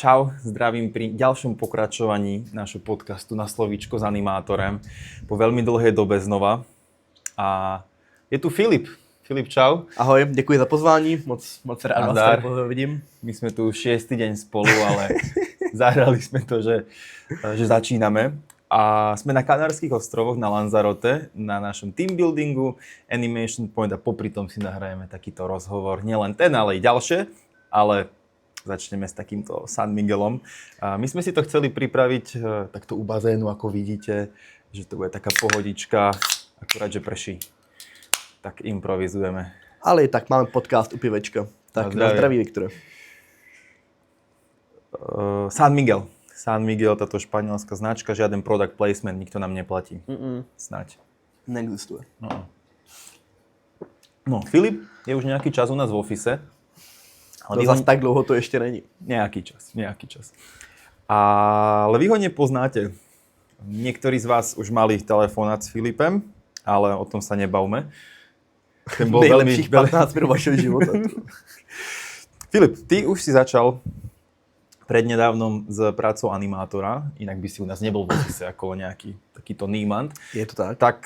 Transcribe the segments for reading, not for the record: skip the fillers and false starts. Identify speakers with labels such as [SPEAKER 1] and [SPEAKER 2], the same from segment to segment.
[SPEAKER 1] Čau, zdravím pri ďalšom pokračovaní našho podcastu Na slovíčko s animátorem. Po veľmi dlhé dobe znova. A je tu Filip. Filip, čau.
[SPEAKER 2] Ahoj, děkuji za pozvání, moc rád vás tady vidím.
[SPEAKER 1] My sme tu už 6. deň spolu, ale zahrali sme to, že začíname. A sme na Kanárskych ostrovoch, na Lanzarote, na našom team buildingu, Animation Point a popri tom si nahrajeme takýto rozhovor. Nielen ten, ale i ďalšie, ale začneme s takýmto San Miguelom. A my sme si to chceli pripraviť takto u bazénu, ako vidíte, že to bude taká pohodička, akurát, že prší. Tak improvizujeme.
[SPEAKER 2] Ale i tak máme podcast u pivečka. Tak na zdraví, Viktor.
[SPEAKER 1] San Miguel. San Miguel, táto španielská značka, žiaden product placement, nikto nám neplatí. Snáď.
[SPEAKER 2] Neexistuje.
[SPEAKER 1] No, Filip je už nejaký čas u nás v office.
[SPEAKER 2] Ale zase tak dlouho to ještě není.
[SPEAKER 1] Nejaký čas. Ale vy ho nepoznáte. Niektorí z vás už mali telefonát s Filipem, ale o tom sa nebavme.
[SPEAKER 2] Ten bol nejlepších 15 minút vašeho života.
[SPEAKER 1] Filip, ty už si začal prednedávnom s prácou animátora, inak by si u nás nebol v office ako nejaký takýto nímant.
[SPEAKER 2] Je to tak?
[SPEAKER 1] Tak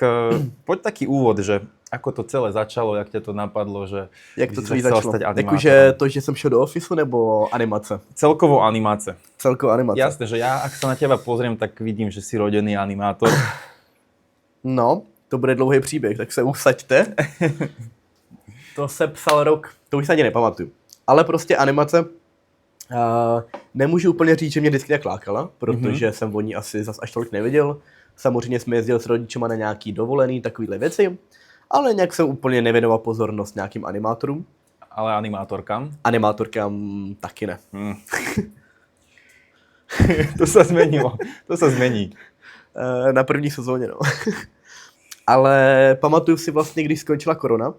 [SPEAKER 1] poď taký úvod, že ako to celé začalo, jak ťa to napadlo, že
[SPEAKER 2] jak to celé
[SPEAKER 1] začalo stať animátorom?
[SPEAKER 2] Jakože to, že som šiel do ofisu, nebo animace?
[SPEAKER 1] Celkovo animace.
[SPEAKER 2] Celkovo animace.
[SPEAKER 1] Jasné, že ja, ak sa na teba pozriem, tak vidím, že si rodený animátor.
[SPEAKER 2] No, to bude dlouhý příběh, tak se usaďte. To se psal rok, to už se ani nepamatuju. Ale prostě animace, nemůžu úplně říct, že mě vždycky tak lákala, protože jsem o ní asi zas až tolik neviděl. Samozřejmě jsme jezdili s rodičema na nějaký dovolený, takovýhle věci. Ale nějak jsem úplně nevěnoval pozornost nějakým animátorům.
[SPEAKER 1] Ale animátorkám?
[SPEAKER 2] Animátorkám taky ne.
[SPEAKER 1] To se změnilo. To se změní.
[SPEAKER 2] Na první sezóně, no. Ale pamatuju si vlastně, když skončila korona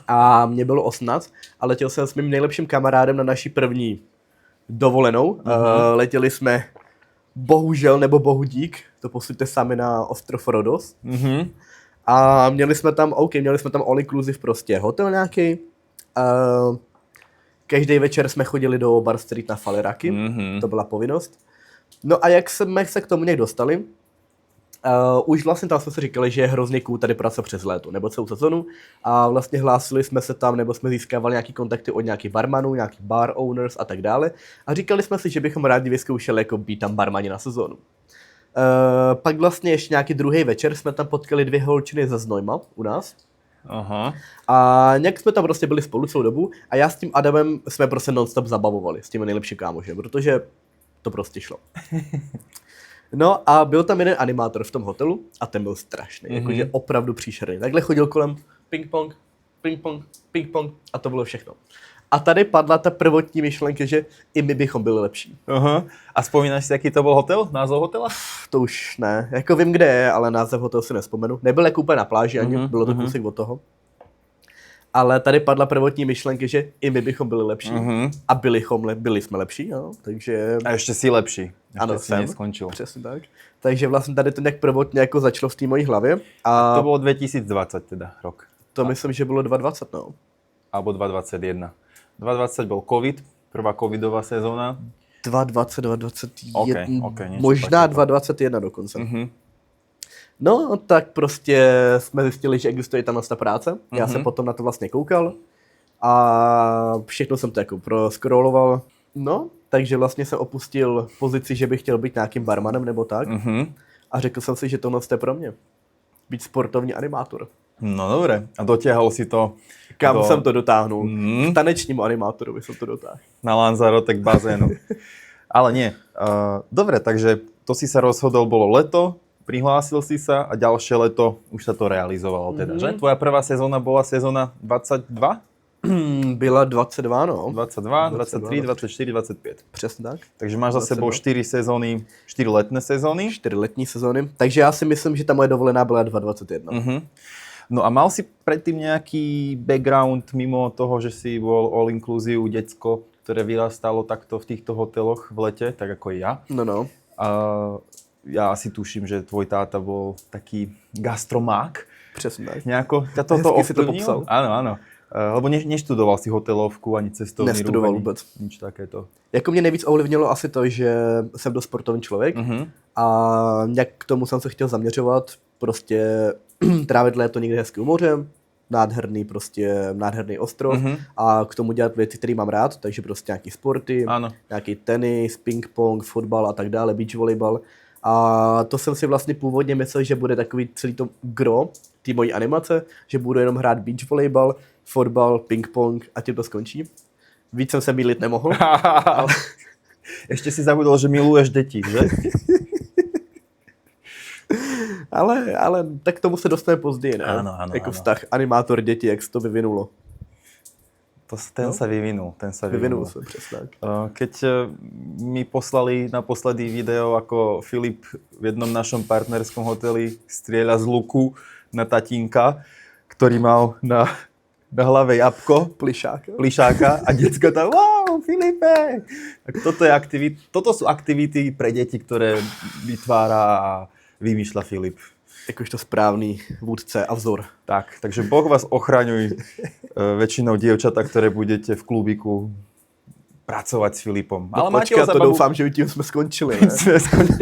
[SPEAKER 2] a mě bylo 18 a letěl jsem s mým nejlepším kamarádem na naší první dovolenou. Letěli jsme bohužel nebo bohudík, to posuďte sami, na ostrov Rodos. A měli jsme tam all inclusive prostě hotel nějaký. Každý večer jsme chodili do Bar Street na Faleraky, to byla povinnost. No a jak jsme se k tomu nějak dostali, už vlastně tam jsme si říkali, že je hrozně cool tady práce přes léto, nebo celou sezonu. A vlastně hlásili jsme se tam, nebo jsme získávali nějaký kontakty od nějakých barmanů, nějakých bar owners a tak dále. A říkali jsme si, že bychom rádi vyzkoušeli jako být tam barmani na sezónu. Pak vlastně ještě nějaký druhý večer jsme tam potkali 2 holčiny ze Znojma u nás.
[SPEAKER 1] Aha.
[SPEAKER 2] A nějak jsme tam prostě byli spolu celou dobu a já s tím Adamem jsme prostě non-stop zabavovali s těmi nejlepší kámoši, protože to prostě šlo. No a byl tam jeden animátor v tom hotelu a ten byl strašný, jakože opravdu příšerný. Takhle chodil kolem ping-pong, ping-pong, ping-pong a to bylo všechno. A tady padla ta prvotní myšlenka, že i my bychom byli lepší.
[SPEAKER 1] Aha. A vzpomínáš si, jaký to byl hotel? Názov hotela?
[SPEAKER 2] To už ne. Jako vím, kde je, ale název hotelu si nevzpomenu. Nebyl jako úplně na pláži ani, bylo to kousek od toho. Ale tady padla prvotní myšlenka, že i my bychom byli lepší. A byli jsme lepší, no. Takže...
[SPEAKER 1] A ještě si lepší.
[SPEAKER 2] Ano,
[SPEAKER 1] si neskončil.
[SPEAKER 2] Přesně tak. Takže vlastně tady to nějak prvotně jako začalo v té mojí hlavě. A
[SPEAKER 1] to bylo 2020 teda rok.
[SPEAKER 2] To myslím, že bylo 2020, no.
[SPEAKER 1] Alebo 2021. 2020 byl covid, prvá covidová sezóna.
[SPEAKER 2] 2020, 2021,
[SPEAKER 1] okay,
[SPEAKER 2] možná 2021 dokonce. No, tak prostě jsme zjistili, že existuje tam ta práce. Já jsem potom na to vlastně koukal a všechno jsem to jako proscrolloval. No, takže vlastně jsem opustil pozici, že bych chtěl být nějakým barmanem nebo tak. A řekl jsem si, že tohle je pro mě. Být sportovní animátor.
[SPEAKER 1] No dobré. A dotiahol si to...
[SPEAKER 2] Kam jsem to dotáhnul? K tanečnímu animátorovi jsem to dotáhl.
[SPEAKER 1] Na Lanzarote k bazénu. Ale nie. Dobre, takže to si sa rozhodol, bolo leto, prihlásil si sa a ďalšie leto už sa to realizovalo teda, že? Tvoja prvá sezóna bola sezóna 22?
[SPEAKER 2] Byla 22, no.
[SPEAKER 1] 22, 23, 24, 25.
[SPEAKER 2] Přesně tak.
[SPEAKER 1] Takže máš za sebou 4 sezóny, 4 letné sezóny.
[SPEAKER 2] 4 letní sezóny. Takže já si myslím, že ta moje dovolená byla 2021.
[SPEAKER 1] No a mal si predtým nejaký background mimo toho, že si bol all inclusive decko, ktoré vyrastalo takto v týchto hoteloch v lete, tak ako ja?
[SPEAKER 2] No.
[SPEAKER 1] A ja asi tuším, že tvoj táta bol taký gastromák.
[SPEAKER 2] Přesně tak.
[SPEAKER 1] Nejako ťa toto
[SPEAKER 2] Hezky si to
[SPEAKER 1] ovplyvnilo?
[SPEAKER 2] popsal.
[SPEAKER 1] Áno. Lebo neštudoval si hotelovku ani cestovní ruch,
[SPEAKER 2] Nestudoval
[SPEAKER 1] ani
[SPEAKER 2] vůbec.
[SPEAKER 1] nič takéto.
[SPEAKER 2] Jako mě nejvíc ovlivnilo asi to, že jsem dost sportovní člověk a jak k tomu jsem se chtěl zaměřovat, prostě trávit léto někde hezky u moře, nádherný ostrov a k tomu dělat věci, které mám rád, takže prostě nějaký sporty, nějaký tenis, ping-pong, fotbal a tak dále, beach volejbal. A to jsem si vlastně původně myslel, že bude takový celý to gro té mojí animace, že budu jenom hrát beach volejbal, fotbal, ping-pong a tím to skončí. Víc jsem se mýlit nemohl. Ale...
[SPEAKER 1] Ještě si zabudol, že miluješ děti, že?
[SPEAKER 2] ale tak k tomu se dostaneme později, ne?
[SPEAKER 1] Ano,
[SPEAKER 2] jako vztah animátor děti, jak se to vyvinulo.
[SPEAKER 1] Ten sa vyvinul.
[SPEAKER 2] Vyvinul sa, přesně tak.
[SPEAKER 1] Keď mi poslali naposledy video, ako Filip v jednom našom partnerskom hoteli strieľa z luku na tatínka, ktorý mal na hlave jabko, plišáka a decka tam, wow, Filipe! Tak toto sú aktivity pre deti, ktoré vytvára a vymýšľa Filip.
[SPEAKER 2] Jakožto správný vůdce a vzor.
[SPEAKER 1] Tak, takže Boh vás ochraňuj väčšinou dievčatá, ktoré budete v klubiku pracovať s Filipom.
[SPEAKER 2] Ale počkej, to doufám, že tím jsme skončili. Ne?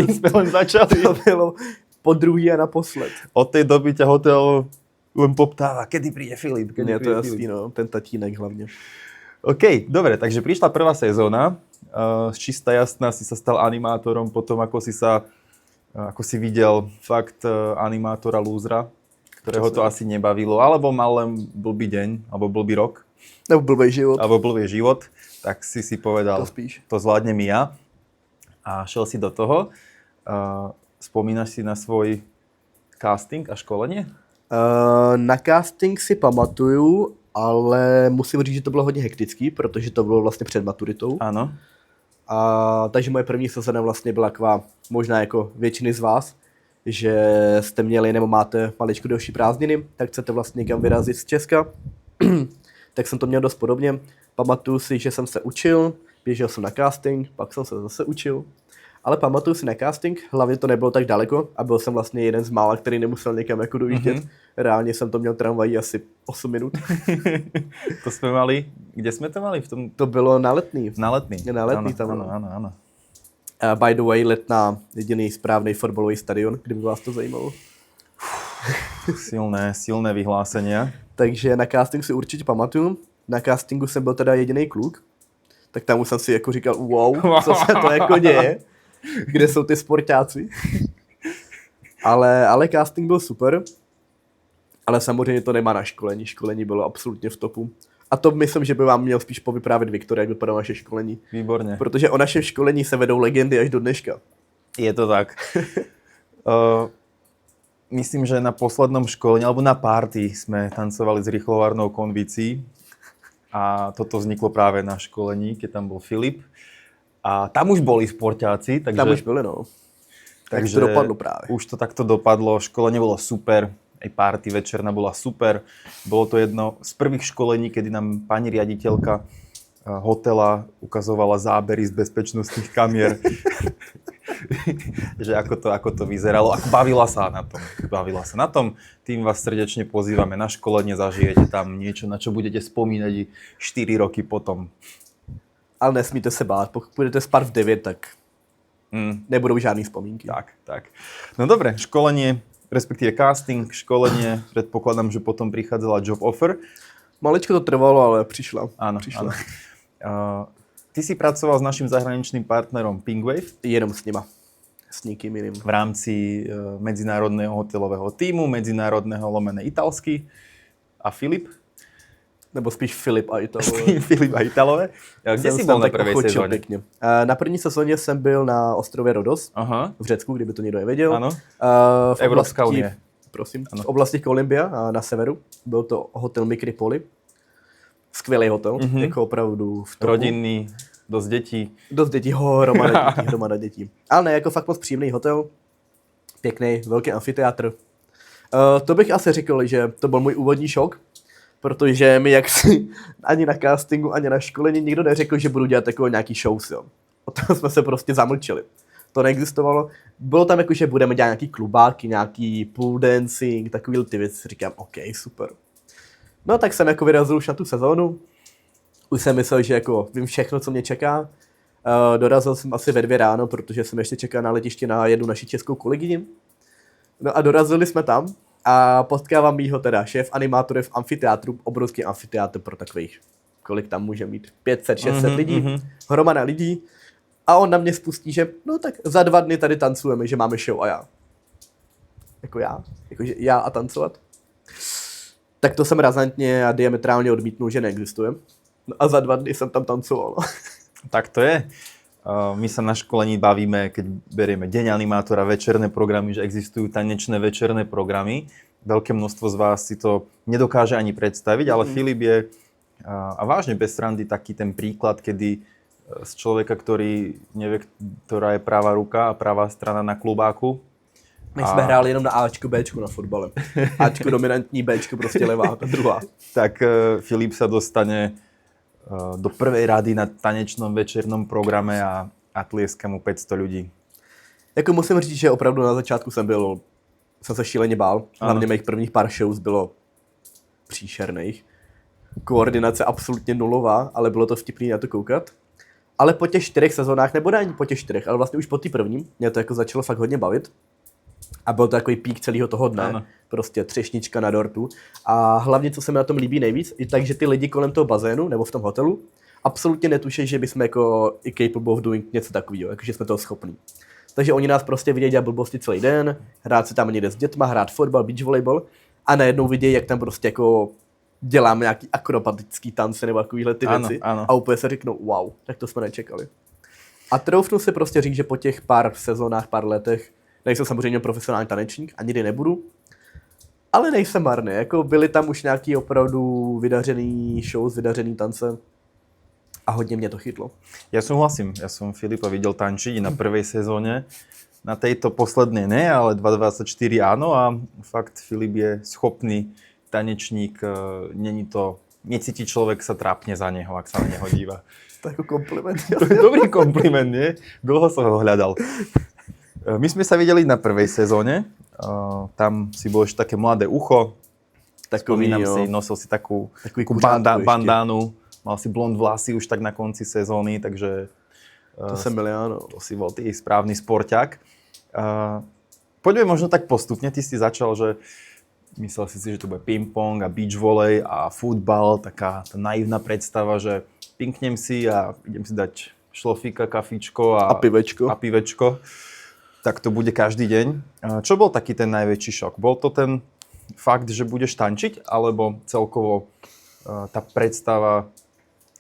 [SPEAKER 1] jsme len začali.
[SPEAKER 2] To bylo po druhý a naposled.
[SPEAKER 1] Od tej doby ťa hotel len poptáva, kedy príde Filip.
[SPEAKER 2] Je to jasný, no, ten tatínek hlavne.
[SPEAKER 1] OK, dobre, takže prišla prvá sezóna. Čistá jasná si sa stal animátorom potom, ako si videl fakt animátora lúzra, ktorého to asi nebavilo, alebo mal len blbý deň, alebo blbý rok.
[SPEAKER 2] Nebo blbý život. Tak si povedal, to zvládnem ja. A šel si do toho. Spomínaš si na svoj casting a školenie? Na casting si pamatuju, ale musím říct, že to bylo hodně hektický, protože to bylo vlastně před maturitou.
[SPEAKER 1] Ano.
[SPEAKER 2] Takže moje první sezóna vlastně byla taková, možná jako většiny z vás, že jste měli nebo máte maličko delší prázdniny, tak chcete vlastně někam vyrazit z Česka. Tak jsem to měl dost podobně. Pamatuju si, že jsem se učil, běžel jsem na casting, pak jsem se zase učil. Ale pamatuju si na casting, hlavně to nebylo tak daleko a byl jsem vlastně jeden z mála, který nemusel někam jako dojíždět. Reálně jsem to měl tramvají asi 8 minut.
[SPEAKER 1] To jsme mali, kde jsme to mali?
[SPEAKER 2] To bylo na Letný.
[SPEAKER 1] Na Letný.
[SPEAKER 2] Na Letný tam.
[SPEAKER 1] Ano.
[SPEAKER 2] By the way, Letná jediný správný fotbalový stadion, kdyby vás to zajímalo.
[SPEAKER 1] Silné vyhlásenia.
[SPEAKER 2] Takže na casting si určitě pamatuju. Na castingu jsem byl teda jediný kluk. Tak tam už jsem si jako říkal, wow, co se to jako děje? Kde jsou ty sportáci? Ale casting byl super. Ale samozřejmě to nemá na školení. Školení bylo absolutně v topu. A to myslím, že by vám měl spíš povyprávět Viktor, jak vypadalo naše školení.
[SPEAKER 1] Výborně.
[SPEAKER 2] Protože o našem školení se vedou legendy až do dneška.
[SPEAKER 1] Je to tak. Myslím, že na poslednom školení, alebo na party sme tancovali s rýchlovárnou konvícií. A toto vzniklo práve na školení, keď tam bol Filip. A tam už boli sportáci, takže...
[SPEAKER 2] Tam už byli, no. Takže to dopadlo práve.
[SPEAKER 1] Už to takto dopadlo, školenie bolo super, aj party večerná bola super. Bolo to jedno z prvých školení, kedy nám pani riaditeľka hotela ukazovala zábery z bezpečnostných kamier. Že ako to vyzeralo. A bavila sa na tom. Tým vás srdečne pozývame na školenie, zažijete tam niečo, na čo budete spomínať i 4 roky potom.
[SPEAKER 2] Ale nesmíte se bát, pokud budete spát v 9, tak nebudou žádný vzpomínky.
[SPEAKER 1] Tak. No dobre, školenie, respektíve casting, školenie, predpokladám, že potom prichádzala job offer.
[SPEAKER 2] Maličko to trvalo, ale přišla.
[SPEAKER 1] Áno. Ty si pracoval s našim zahraničným partnerom Pingwave?
[SPEAKER 2] Jenom s nima. S nikým iným.
[SPEAKER 1] V rámci medzinárodného hotelového týmu, medzinárodného lomené italsky. A Filip?
[SPEAKER 2] Nebo spíš Filip a Italové.
[SPEAKER 1] Filip a Italové. Kde jsi byl na první sezóně?
[SPEAKER 2] Pěkně. Na první sezóně jsem byl na ostrově Rodos, v Řecku, kdyby to někdo nevěděl.
[SPEAKER 1] Ano.
[SPEAKER 2] V
[SPEAKER 1] Evropská unie.
[SPEAKER 2] Prosím. Ano. V oblasti Kolumbia na severu. Byl to hotel Mikripoli. Skvělý hotel, jako opravdu v topu.
[SPEAKER 1] Rodinný, dost dětí.
[SPEAKER 2] Dost dětí, hromada dětí. Ale ne, jako fakt moc příjemný hotel. Pěkný, velký amfiteátr. To bych asi řekl, že to byl můj úvodní šok, protože mi jaksi ani na castingu, ani na školení nikdo neřekl, že budu dělat takové nějaký shows, jo. O tom jsme se prostě zamlčeli. To neexistovalo. Bylo tam jako, že budeme dělat nějaký klubáky, nějaký pool dancing, takový ty věci. Říkám, OK, super. No tak jsem jako vyrazil už na tu sezónu. Už jsem myslel, že jako vím všechno, co mě čeká. Dorazil jsem asi ve 2 ráno, protože jsem ještě čekal na letiště na jednu naši českou kolegyni. No a dorazili jsme tam a potkávám mýho teda šéf animátor v amfiteátru, obrovský amfiteátr pro takových, kolik tam může mít, 500-600 lidí, hromada lidí. A on na mě spustí, že no tak za 2 dny tady tancujeme, že máme show a já. Jakože já a tancovat. Tak to jsem razantně a diametrálně odmítnul, že neexistuje. No a za 2 dny jsem tam tancoval.
[SPEAKER 1] Tak to je. My sa na školení bavíme, keď berieme deň animátora, večerné programy, že existujú tanečné večerné programy. Veľké množstvo z vás si to nedokáže ani predstaviť, ale Filip je, a vážne bez srandy, taký ten príklad, kedy z človeka, ktorý nevie, ktorá je pravá ruka a pravá strana na klubáku.
[SPEAKER 2] My jsme hráli jenom na Ačku, Bčku na fotbale. Ačku dominantní, Bčku prostě levá, ta druhá.
[SPEAKER 1] Tak Filip sa dostane do prvej rady na tanečnom večernom programe a tlieska mu 500 ľudí.
[SPEAKER 2] Jako musím říct, že opravdu na začátku jsem se šíleně bál. Hlavně mých prvních pár shows bylo příšerných. Koordinace absolutně nulová, ale bylo to vtipný na to koukat. Ale po těch 4 sezónách, nebo ne ani po těch 4, ale vlastně už po té první, mě to jako začalo fakt hodně bavit. A byl to takový pík celého toho dne. Ano. Prostě třešnička na dortu. A hlavně, co se mi na tom líbí nejvíc, je tak, že ty lidi kolem toho bazénu nebo v tom hotelu absolutně netuší, že bychom jako i capable of doing něco takového, jakože jsme toho schopní. Takže oni nás prostě vidějí dělat blbosti celý den, hrát si tam někde s dětma, hrát fotbal, beach volleyball a najednou vidějí, jak tam prostě jako děláme nějaký akrobatický tance nebo takovýhle ty věci. Ano. A úplně se řeknou, wow, tak to jsme nečekali. A troufnu si prostě říct, že po těch pár sezónách, pár letech nejsem samozřejmě profesionální tanečník a nikdy nebudu, ale nejsem marný. Jako byly tam už nějaký opravdu vydařený shows, vydařený tance a hodně mě to chytlo.
[SPEAKER 1] Ja súhlasím. Ja som Filipa videl tančiť na prvej sezóne. Na tejto poslednej ne, ale 2024 áno a fakt Filip je schopný tanečník. Necíti človek sa trápne za neho, ak sa na neho díva.
[SPEAKER 2] To je ako kompliment.
[SPEAKER 1] To je dobrý kompliment, nie? Dlho som ho hľadal. My sme sa videli na prvej sezóne, tam si bol ešte také mladé ucho, spomínam si, nosil si takú bandánu, mal si blond vlasy už tak na konci sezóny, takže
[SPEAKER 2] to jsem byl já, no.
[SPEAKER 1] To si bol ty správny sporťák. Poďme možno tak postupne, ty si začal, že myslel si, že to bude ping-pong a beach volley a futbal, taká tá naivná predstava, že pinknem si a idem si dať šlofíka, kafičko a pivečko. Tak to bude každý deň. Čo bol taký ten najväčší šok? Bol to ten fakt, že budeš tančiť, alebo celkovo tá predstava,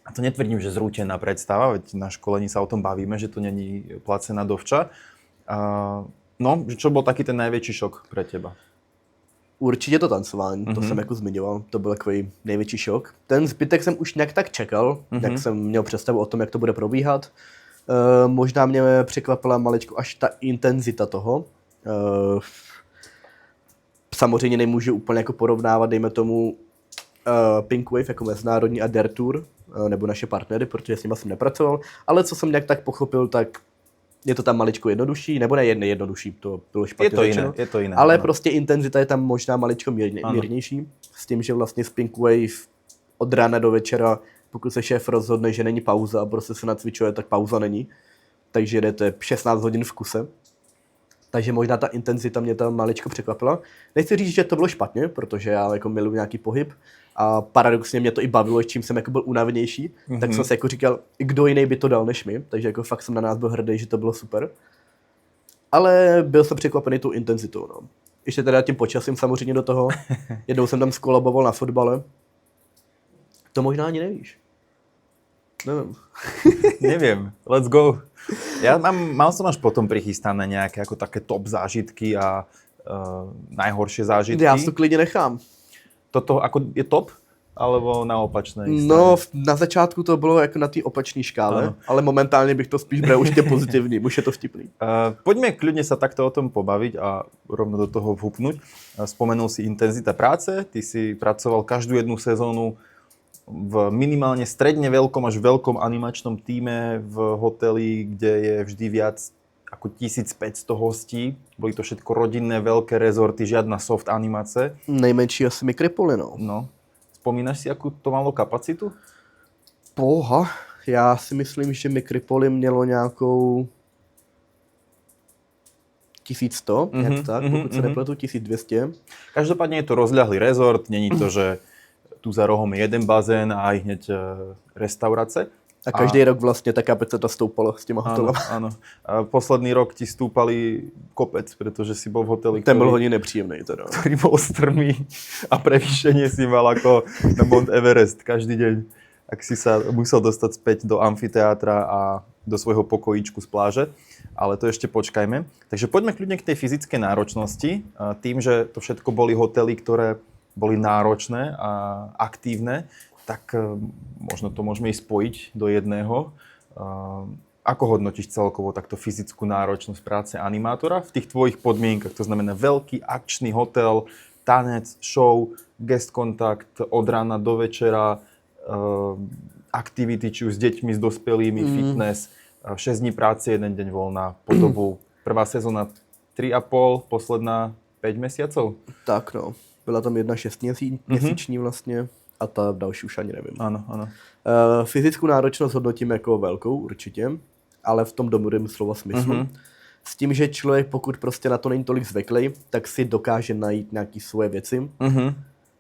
[SPEAKER 1] a to netvrdím, že zrútená predstava, veď na školení sa o tom bavíme, že to není placená dovča. No, čo bol taký ten najväčší šok pre teba?
[SPEAKER 2] Určitě to tancování, to jsem jako zmiňoval, to byl takový největší šok. Ten zbytek jsem už nějak tak čekal, jak jsem měl představu o tom, jak to bude probíhat. Možná mě překvapila maličko až ta intenzita toho. Samozřejmě nemůžu úplně jako porovnávat, dejme tomu, Pink Wave jako mezinárodní a Dare Tour, nebo naše partnery, protože s nimi jsem nepracoval, ale co jsem nějak tak pochopil, tak je to tam maličko jednodušší, nebo ne jednodušší, to bylo špatně řečeno.
[SPEAKER 1] Je to jiné.
[SPEAKER 2] Ale
[SPEAKER 1] ano.
[SPEAKER 2] Prostě intenzita je tam možná maličko mírnější, s tím, že vlastně z Pink Wave od rána do večera, pokud se šéf rozhodne, že není pauza a prostě se nacvičuje, tak pauza není. Takže jdete 16 hodin v kuse. Takže možná ta intenzita mě tam maličko překvapila. Nechci říct, že to bylo špatně, protože já jako miluji nějaký pohyb a paradoxně mě to i bavilo, čím jsem jako byl unavenější, tak jsem si jako říkal, kdo jiný by to dal než my, takže jako fakt jsem na nás byl hrdý, že to bylo super. Ale byl jsem překvapený tou intenzitou, no. Ještě teda tím počasím samozřejmě do toho. Jednou jsem tam skolaboval na fotbale. To možná ani nevíš. Neviem.
[SPEAKER 1] Neviem, let's go. Ja mal som až potom prichystané nejaké ako také top zážitky a najhoršie zážitky.
[SPEAKER 2] Ja si to klidne nechám.
[SPEAKER 1] Toto ako je top? Alebo na opačnej strane?
[SPEAKER 2] No, na začátku to bylo jako na té opačné škále, ale momentálně bych to spíš bral už tě pozitivní, už je to vtipný.
[SPEAKER 1] Poďme kľudne sa takto o tom pobaviť a rovno do toho vhupnúť. Spomenul si intenzita práce, ty si pracoval každú jednu sezónu v minimálne stredne veľkom až veľkom animačnom tíme v hoteli, kde je vždy viac ako 1500 hostí. Boli to všetko rodinné, veľké rezorty, žiadna soft animace.
[SPEAKER 2] Nejmenší asi Mikripoly, no.
[SPEAKER 1] No. Vzpomínáš si, jakou to malo kapacitu?
[SPEAKER 2] Boha, já si myslím, že Mikropoli mělo nějakou 1100, nějak tak, pokud se nepletu, 1200.
[SPEAKER 1] Každopádně je to rozľahlý rezort, není to, že tu za rohom je jeden bazén a aj hneď restaurace.
[SPEAKER 2] A každý rok vlastně ta kapacita stoupala s těma hotelama.
[SPEAKER 1] Áno. A posledný rok ti stúpali kopec, pretože si bol v hoteli,
[SPEAKER 2] Ten byl hodně nepříjemný teda.
[SPEAKER 1] ktorý bol strmý a prevýšenie si mal ako na Mount Everest každý deň. Ak si sa musel dostať späť do amfiteátra a do svojho pokojíčku z pláže. Ale to ešte počkajme. Takže poďme kľudne k tej fyzickej náročnosti. Tým, že to všetko boli hotely, ktoré boli náročné a aktívne, tak možno to môžeme i spojiť do jedného. Ako hodnotíš celkovo takto fyzickú náročnosť práce animátora v tých tvojich podmienkach? To znamená veľký akčný hotel, tanec, show, guest kontakt od rána do večera, aktivity či už s deťmi, s dospelými, fitness, 6 dní práce, 1 deň voľná, po dobu prvá sezóna 3,5, posledná 5 mesiacov?
[SPEAKER 2] Tak no, byla tam jedna 6měsíční vlastně a ta další už ani nevím.
[SPEAKER 1] Ano, ano.
[SPEAKER 2] Fyzickou náročnost hodnotím jako velkou určitě, ale v tom dobrém slova smyslu. S tím, že člověk, pokud prostě na to není tolik zvyklý, tak si dokáže najít nějaké svoje věci.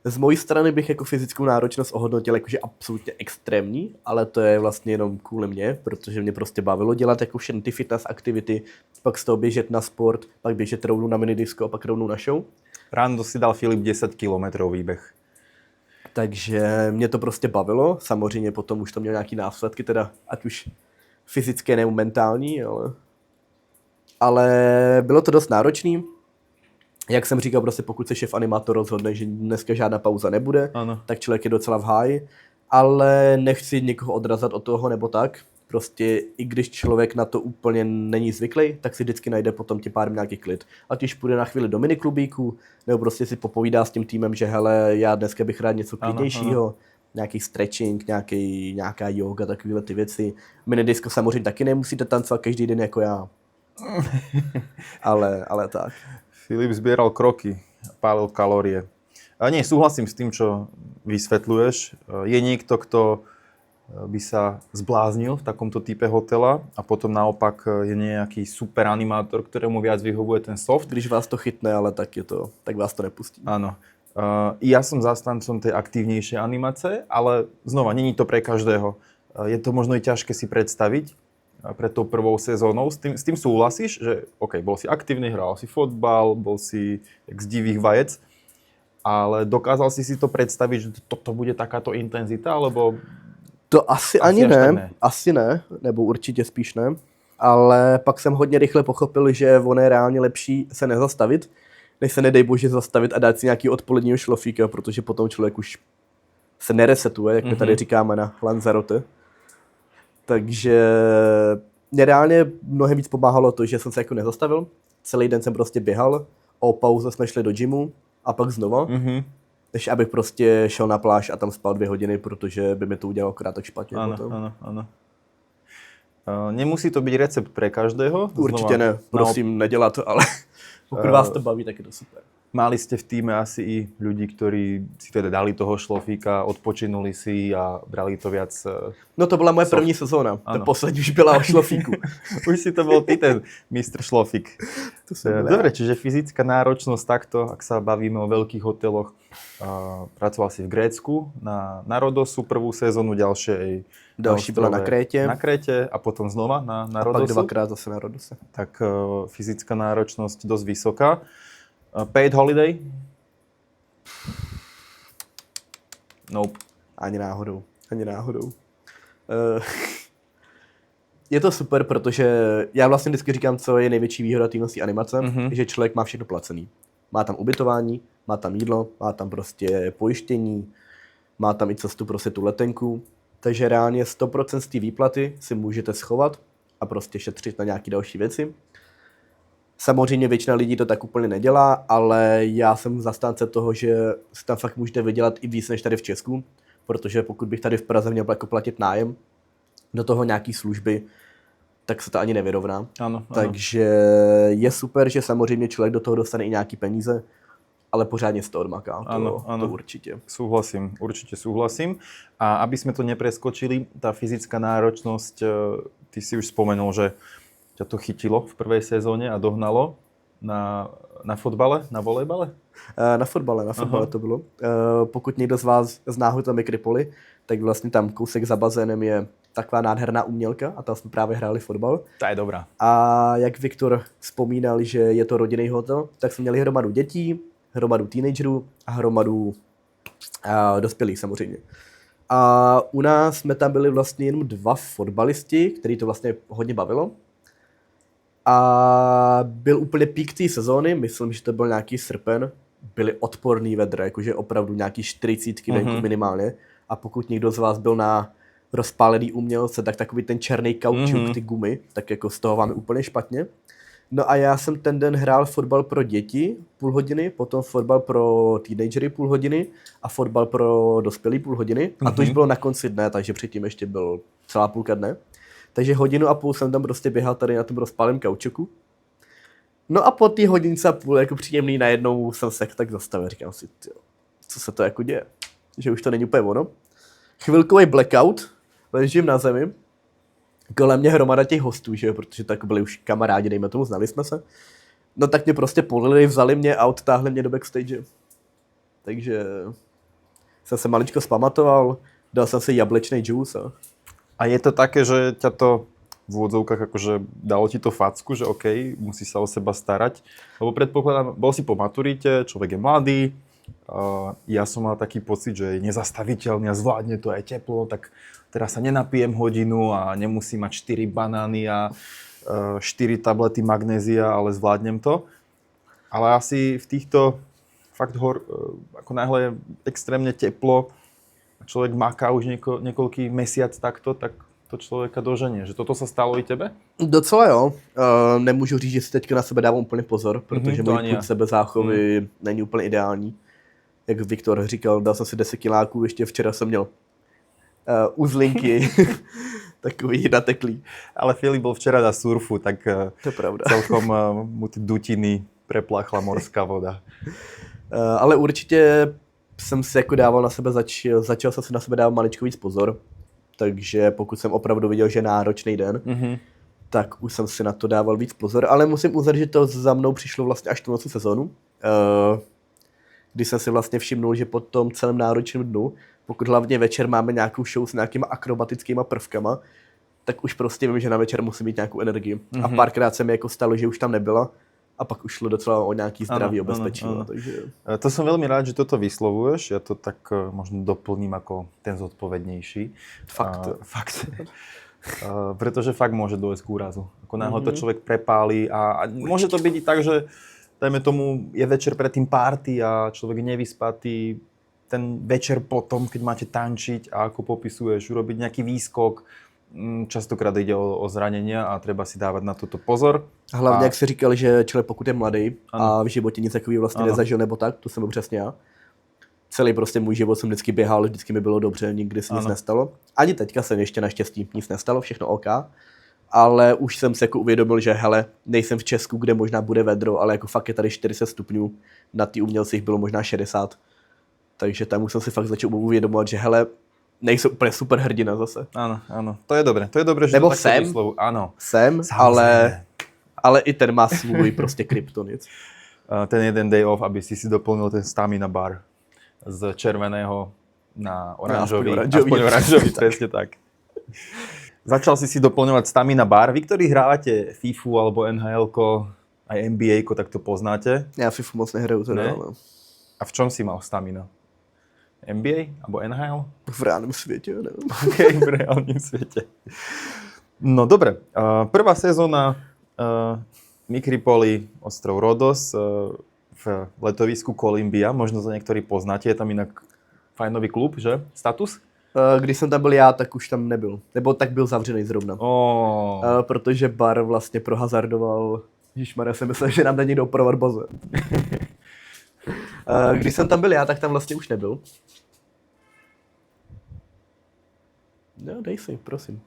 [SPEAKER 2] Z mojí strany bych jako fyzickou náročnost ohodnotil jakože absolutně extrémní, ale to je vlastně jenom kvůli mě, protože mě prostě bavilo dělat jako všechny ty fitness aktivity, pak z toho běžet na sport, pak běžet rovnou na minidisko a pak rovnou na show.
[SPEAKER 1] Ráno si dal Filip 10 kilometrov výbeh.
[SPEAKER 2] Takže mě to prostě bavilo, samozřejmě potom už to mělo nějaký následky, teda ať už fyzické nebo mentální, ale bylo to dost náročný. Jak jsem říkal, prostě pokud se šéf animátor rozhodne, že dneska žádná pauza nebude, tak člověk je docela v háji, ale nechci někoho odrazat od toho nebo tak. Prostě i když člověk na to úplně není zvyklý, tak si vždycky najde potom tím pádem nějaký klid. Ať už půjde na chvíli do miniklubíku, nebo prostě si popovídá s tím týmem, že hele, já dneska bych rád něco klidnějšího, nějaký stretching, nějaká yoga, takovéhle ty věci. Minidisko samozřejmě taky nemusíte tancovat každý den jako já. ale tak.
[SPEAKER 1] Filip zbieral kroky, pálil kalórie. A nie, súhlasím s tým, čo vysvetľuješ. Je niekto, kto by sa zbláznil v takomto type hotela a potom naopak je nejaký super animátor, ktorému viac vyhovuje ten soft.
[SPEAKER 2] Když vás to chytne, ale tak vás to nepustí.
[SPEAKER 1] Áno. Ja som zastancom tej aktívnejšej animácie, ale znova, není to pre každého. Je to možno i ťažké si predstaviť pred tou prvou sezónou. S tým súhlasíš, že OK, bol si aktívny, hral si fotbal, bol si jak z divých vajec, ale dokázal si to predstaviť, že toto bude takáto intenzita, alebo...
[SPEAKER 2] To asi ani ne, asi ne, nebo určitě spíš ne, ale pak jsem hodně rychle pochopil, že ono je reálně lepší se nezastavit, než se nedej bože zastavit a dát si nějaký odpoledního šlofíka, protože potom člověk už se neresetuje, jak my tady říkáme na Lanzarote. Takže mě reálně mnohem víc pomáhalo to, že jsem se jako nezastavil. Celý den jsem prostě běhal, o pauze jsme šli do gymu a pak znova. Než abych prostě šel na pláž a tam spal 2 hodiny, protože by mi to udělalo akorát tak špatně.
[SPEAKER 1] Áno. Nemusí to byť recept pre každého.
[SPEAKER 2] Určitě ne, prosím, nedělat to, ale pokud vás to baví, tak je to super.
[SPEAKER 1] Mali ste v týme asi i ľudí, ktorí si teda dali toho šlofíka, odpočinuli si a brali to viac...
[SPEAKER 2] No to byla moje první sezóna. Ta poslední už byla o šlofíku.
[SPEAKER 1] Už si to bol ty ten mistr šlofík. Dobre, čiže fyzická náročnosť takto, ak sa bavíme o veľkých hoteloch. Pracoval si v Grécku na Rodosu prvú sezónu, ďalšie
[SPEAKER 2] další byla na Krétě.
[SPEAKER 1] Na Krétě a potom znova na Rodosu.
[SPEAKER 2] A pak 2krát zase na Rodose.
[SPEAKER 1] Tak fyzická náročnosť dosť vysoká. Paid holiday? Nope.
[SPEAKER 2] Ani náhodou. Je to super, protože já vlastně vždycky říkám, co je největší výhoda téhle animace, že člověk má všechno placený. Má tam ubytování, má tam jídlo, má tam prostě pojištění, má tam i cestu prostě tu letenku. Takže reálně 100% z té výplaty si můžete schovat a prostě šetřit na nějaké další věci. Samozřejmě většina lidí to tak úplně nedělá, ale já jsem zastánce toho, že si tam fakt můžete vydělat i víc než tady v Česku, protože pokud bych tady v Praze měl jako platit nájem, do toho nějaký služby, tak se to ani nevyrovná.
[SPEAKER 1] Ano.
[SPEAKER 2] Takže je super, že samozřejmě člověk do toho dostane i nějaký peníze ale pořádně se to odmaká,
[SPEAKER 1] Ano.
[SPEAKER 2] to určitě.
[SPEAKER 1] Súhlasím, určite súhlasím. A aby sme to nepreskočili, tá fyzická náročnosť, ty si už spomenul, že ťa to chytilo v prvej sezóne a dohnalo na fotbale, na volejbale?
[SPEAKER 2] Na fotbale to bylo. Pokud někdo z vás zná hotel Mikripoli, tak vlastně tam kousek za bazénem je taková nádherná umělka a tam jsme právě hráli fotbal.
[SPEAKER 1] To je dobrá.
[SPEAKER 2] A jak Viktor vzpomínal, že je to rodinný hotel, tak jsme měli hromadu dětí, hromadu teenagerů a hromadu dospělých samozřejmě. A u nás jsme tam byli vlastně jenom 2 fotbalisti, který to vlastně hodně bavilo. A byl úplně pík té sezóny, myslím, že to byl nějaký srpen, byly odporný vedra, jakože opravdu nějaký 40 venku minimálně. A pokud někdo z vás byl na rozpálený umělce, tak takový ten černý kaučuk, ty gumy, tak jako z toho vám je úplně špatně. No a já jsem ten den hrál fotbal pro děti půl hodiny, potom fotbal pro teenagery půl hodiny a fotbal pro dospělý půl hodiny. A to už bylo na konci dne, takže předtím ještě byl celá půlka dne. Takže 1,5 hodiny jsem tam prostě běhal tady na tom rozpálém kaučuku. No a po té hodince a půl jako příjemný najednou jsem se tak zastavil. Říkám si, tyjo, co se to jako děje? Že už to není úplně ono. Chvilkový blackout, ležím na zemi. Kolem mě hromada těch hostů, že jo, protože tak byli už kamarádi, dejme tomu, znali jsme se. No tak mě prostě polili, vzali mě a odtáhli mě do backstage. Takže jsem se maličko zpamatoval, dal jsem si jablečný juice
[SPEAKER 1] A je to také, že ťa to v úvodzovkách akože dalo ti to facku, že OK, musí sa o seba starať? Lebo predpokladám, bol si po maturite, človek je mladý, ja som mal taký pocit, že je nezastaviteľný a zvládne to aj teplo, tak teraz sa nenapijem hodinu a nemusím mať 4 banány a 4 tablety magnézia, ale zvládnem to. Ale asi v týchto fakt ako náhle je extrémne teplo, človek maká už niekoľký mesiac takto, tak to člověka doženie. Že toto se stalo i tebe?
[SPEAKER 2] Docela jo. Nemůžu říct, že si teďka na sebe dávám úplně pozor, protože můj půd sebezáchovy není úplně ideální. Jak Viktor říkal, dal jsem si 10 kiláků, ještě včera jsem měl uzlinky, takový nateklý.
[SPEAKER 1] Ale Filip byl včera na surfu, tak
[SPEAKER 2] to je pravda.
[SPEAKER 1] Celkom mu ty dutiny prepláchla morská voda.
[SPEAKER 2] Ale určitě jsem si jako dával na sebe, začal jsem si na sebe dávat maličko víc pozor. Takže pokud jsem opravdu viděl, že je náročný den, tak už jsem si na to dával víc pozor. Ale musím uznat, že to za mnou přišlo vlastně až tu noci sezónu. Kdy jsem si vlastně všimnul, že po tom celém náročném dnu, pokud hlavně večer máme nějakou show s nějakýma akrobatickýma prvkama, tak už prostě vím, že na večer musím mít nějakou energii. A párkrát se mi jako stalo, že už tam nebyla. A pak už šlo docela o nějaký zdraví, o bezpečí. Takže...
[SPEAKER 1] To som veľmi rád, že toto vyslovuješ. Ja to tak možno doplním ako ten zodpovednejší. Fakt. Pretože fakt môže dôjsť k úrazu. Ako náhle to človek prepálí a môže to byť i tak, že dajme tomu, je večer pred tým party a človek je nevyspatý. Ten večer potom, keď máte tančiť a ako popisuješ, urobiť nejaký výskok, častokrát jde o zranění a treba si dávat na toto pozor.
[SPEAKER 2] Hlavně, jak jsi říkal, že člověk pokud je mladý a v životě nic takového vlastně nezažil nebo tak, to jsem byl přesně já. Celý prostě můj život jsem vždycky běhal, vždycky mi bylo dobře, nikdy se nic nestalo. Ani teďka se ještě naštěstí nic nestalo, všechno OK. Ale už jsem se jako uvědomil, že hele, nejsem v Česku, kde možná bude vedro, ale jako fakt je tady 40 stupňů, na ty umělcích bylo možná 60. Takže tam už jsem si fakt začal uvědomovat, že hele, nejsou úplně super hrdina zase.
[SPEAKER 1] Ano, to je dobré, že
[SPEAKER 2] nebo
[SPEAKER 1] to takto vyslovu. Ano.
[SPEAKER 2] Jsem, ale i ten má svůj prostě kryptonit.
[SPEAKER 1] Ten jeden day off, aby si doplnil ten stamina bar z červeného na oranžový. Aspoň oranžový, presne tak. Začal si doplňovať stamina bar. Vy, ktorí hrávate FIFU alebo NHL-ko, aj NBA-ko, tak to poznáte.
[SPEAKER 2] Já FIFU moc nehraju teda. Ne?
[SPEAKER 1] A v čom si mal stamina? NBA alebo NHL?
[SPEAKER 2] V reálnom svete, neviem.
[SPEAKER 1] Okay, v reálnom svete. No dobre, prvá sezóna Mikripoli, ostrov Rodos v letovisku Columbia, možno to niektorí poznáte, je tam inak fajnový klub, že? Status?
[SPEAKER 2] Když jsem tam byl já, tak už tam nebyl. Nebo tak byl zavřený zrovna. Protože bar vlastně prohazardoval. Ježišmarja, jsem myslel, že nám jde někdo opravovat bazén. Když jsem tam byl já, tak tam vlastně už nebyl. No, dej si, prosím.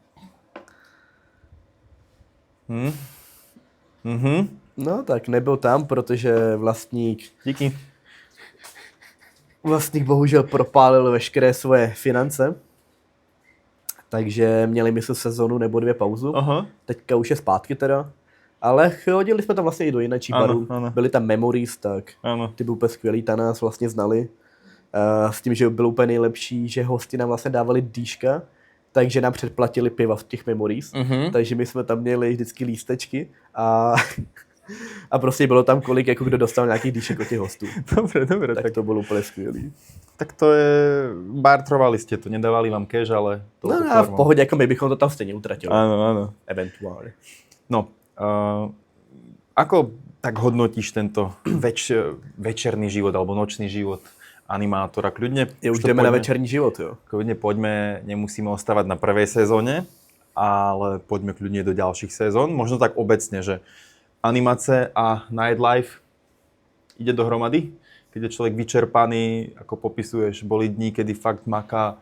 [SPEAKER 2] No tak nebyl tam, protože vlastník
[SPEAKER 1] díky
[SPEAKER 2] Vlastník bohužel propálil veškeré svoje finance, takže měli mysl sezonu nebo 2 pauzu.
[SPEAKER 1] Aha.
[SPEAKER 2] Teďka už je zpátky teda. Ale chodili jsme tam vlastně i do jiných barů.
[SPEAKER 1] Ano.
[SPEAKER 2] Byly tam Memories, tak
[SPEAKER 1] Ano.
[SPEAKER 2] ty byly úplně skvělý, ta nás vlastně znali. S tím, že bylo úplně nejlepší, že hosti nám vlastně dávali dýška, takže nám předplatili piva v těch Memories. Takže my jsme tam měli vždycky lístečky a prostě bylo tam kolik, jako kdo dostal nějaký dýšek od těch hostů.
[SPEAKER 1] Dobre.
[SPEAKER 2] Tak to bylo úplně skvělý.
[SPEAKER 1] Tak to je... Bartrovali ste to, nedávali vám cash, ale...
[SPEAKER 2] No a v pohodě, jako my bychom to tam stejně utratili.
[SPEAKER 1] Áno.
[SPEAKER 2] Eventuálně.
[SPEAKER 1] No, ako tak hodnotíš tento večerný život alebo nočný život animátora? Kľudne...
[SPEAKER 2] Už jdeme na večerní život, jo.
[SPEAKER 1] Kľudne poďme, nemusíme ostávať na prvej sezóne, ale poďme kľudne do ďalších sezón. Možno tak obecne, že animace a nightlife ide dohromady? Keď je človek vyčerpaný, ako popisuješ, boli dní, kedy fakt maká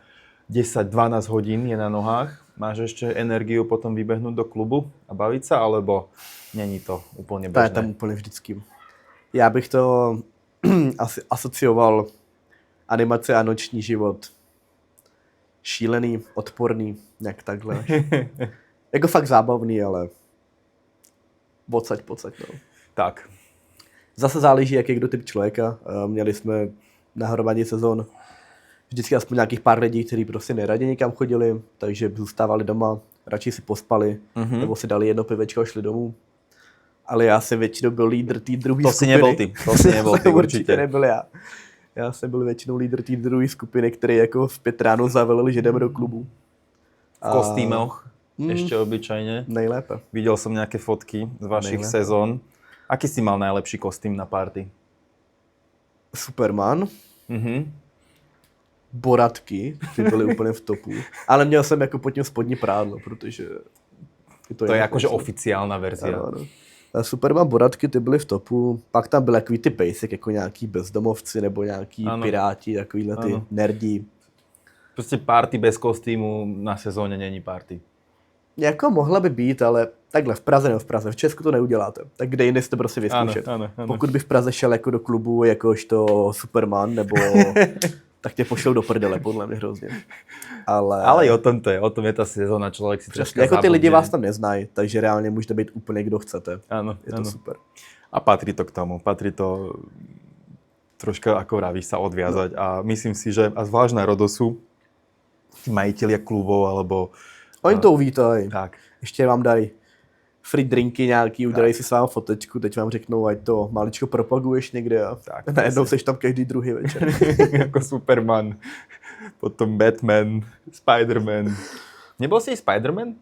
[SPEAKER 1] 10-12 hodín, je na nohách. Máš ešte energiu potom vybehnúť do klubu a baviť sa, alebo není to úplne bežné?
[SPEAKER 2] To je tam úplně vždycky. Já bych to asi asocioval animace a noční život. Šílený, odporný, nějak takhle. Jako fakt zábavný, ale pocať, no.
[SPEAKER 1] Tak.
[SPEAKER 2] Zase záleží, jaký je kdo typ člověka. Měli jsme na hromadě sezon vždycky aspoň nějakých pár lidí, kteří prostě neradi někam chodili, takže zůstávali doma, radši si pospali, nebo si dali jedno pivečko a šli domů. Ale já jsem většinou byl lídr té druhé skupiny.
[SPEAKER 1] To si nebol ty, určitě.
[SPEAKER 2] Nebyl já. Já jsem byl většinou lídr té druhé skupiny, který jako v 5 ráno zavelil, že jdeme do klubu.
[SPEAKER 1] V kostýmoch ešte obyčajne.
[SPEAKER 2] Nejlépe.
[SPEAKER 1] Videl som nejaké fotky z vašich sezón. Aký si mal najlepší kostým na party?
[SPEAKER 2] Superman. Boratky, ty byly úplně v topu. Ale měl jsem jako pod tím spodní prádlo, protože...
[SPEAKER 1] To je jakože oficiálna verzia.
[SPEAKER 2] Ano. Superman Boratky, ty byly v topu. Pak tam byly takový ty basic, jako nějaký bezdomovci nebo nějaký piráti, takovýhle ty nerdi.
[SPEAKER 1] Prostě party bez kostýmu na sezóně není party.
[SPEAKER 2] Jako mohla by být, ale takhle v Praze nebo v Praze. V Česku to neuděláte. Tak kde jinde si to prostě vyzkoušet.
[SPEAKER 1] Ano.
[SPEAKER 2] Pokud by v Praze šel jako do klubu jakožto Superman nebo... tak tě pošlou do prdele, podle mě hrozně.
[SPEAKER 1] Ale i o tom to je, o tom je ta sezóna, člověk si troška
[SPEAKER 2] jako ty lidi vás tam neznají, takže reálně můžete být úplně kdo chcete.
[SPEAKER 1] Áno,
[SPEAKER 2] je to super.
[SPEAKER 1] A patrí to k tomu, patrí to troška, ako vravíš, sa odviazať a myslím si, že a zvlášť na Rodosu, tí majitelia klubov, alebo...
[SPEAKER 2] Oni to uvítají.
[SPEAKER 1] Tak.
[SPEAKER 2] Ještě vám dají free drinky nějaký, udělají si s vámi fotečku, teď vám řeknou, ať to maličko propaguješ někde a najednou seš tam každý druhý večer.
[SPEAKER 1] Jako Superman, potom Batman, Spider-Man. Nebol si Spider-Man?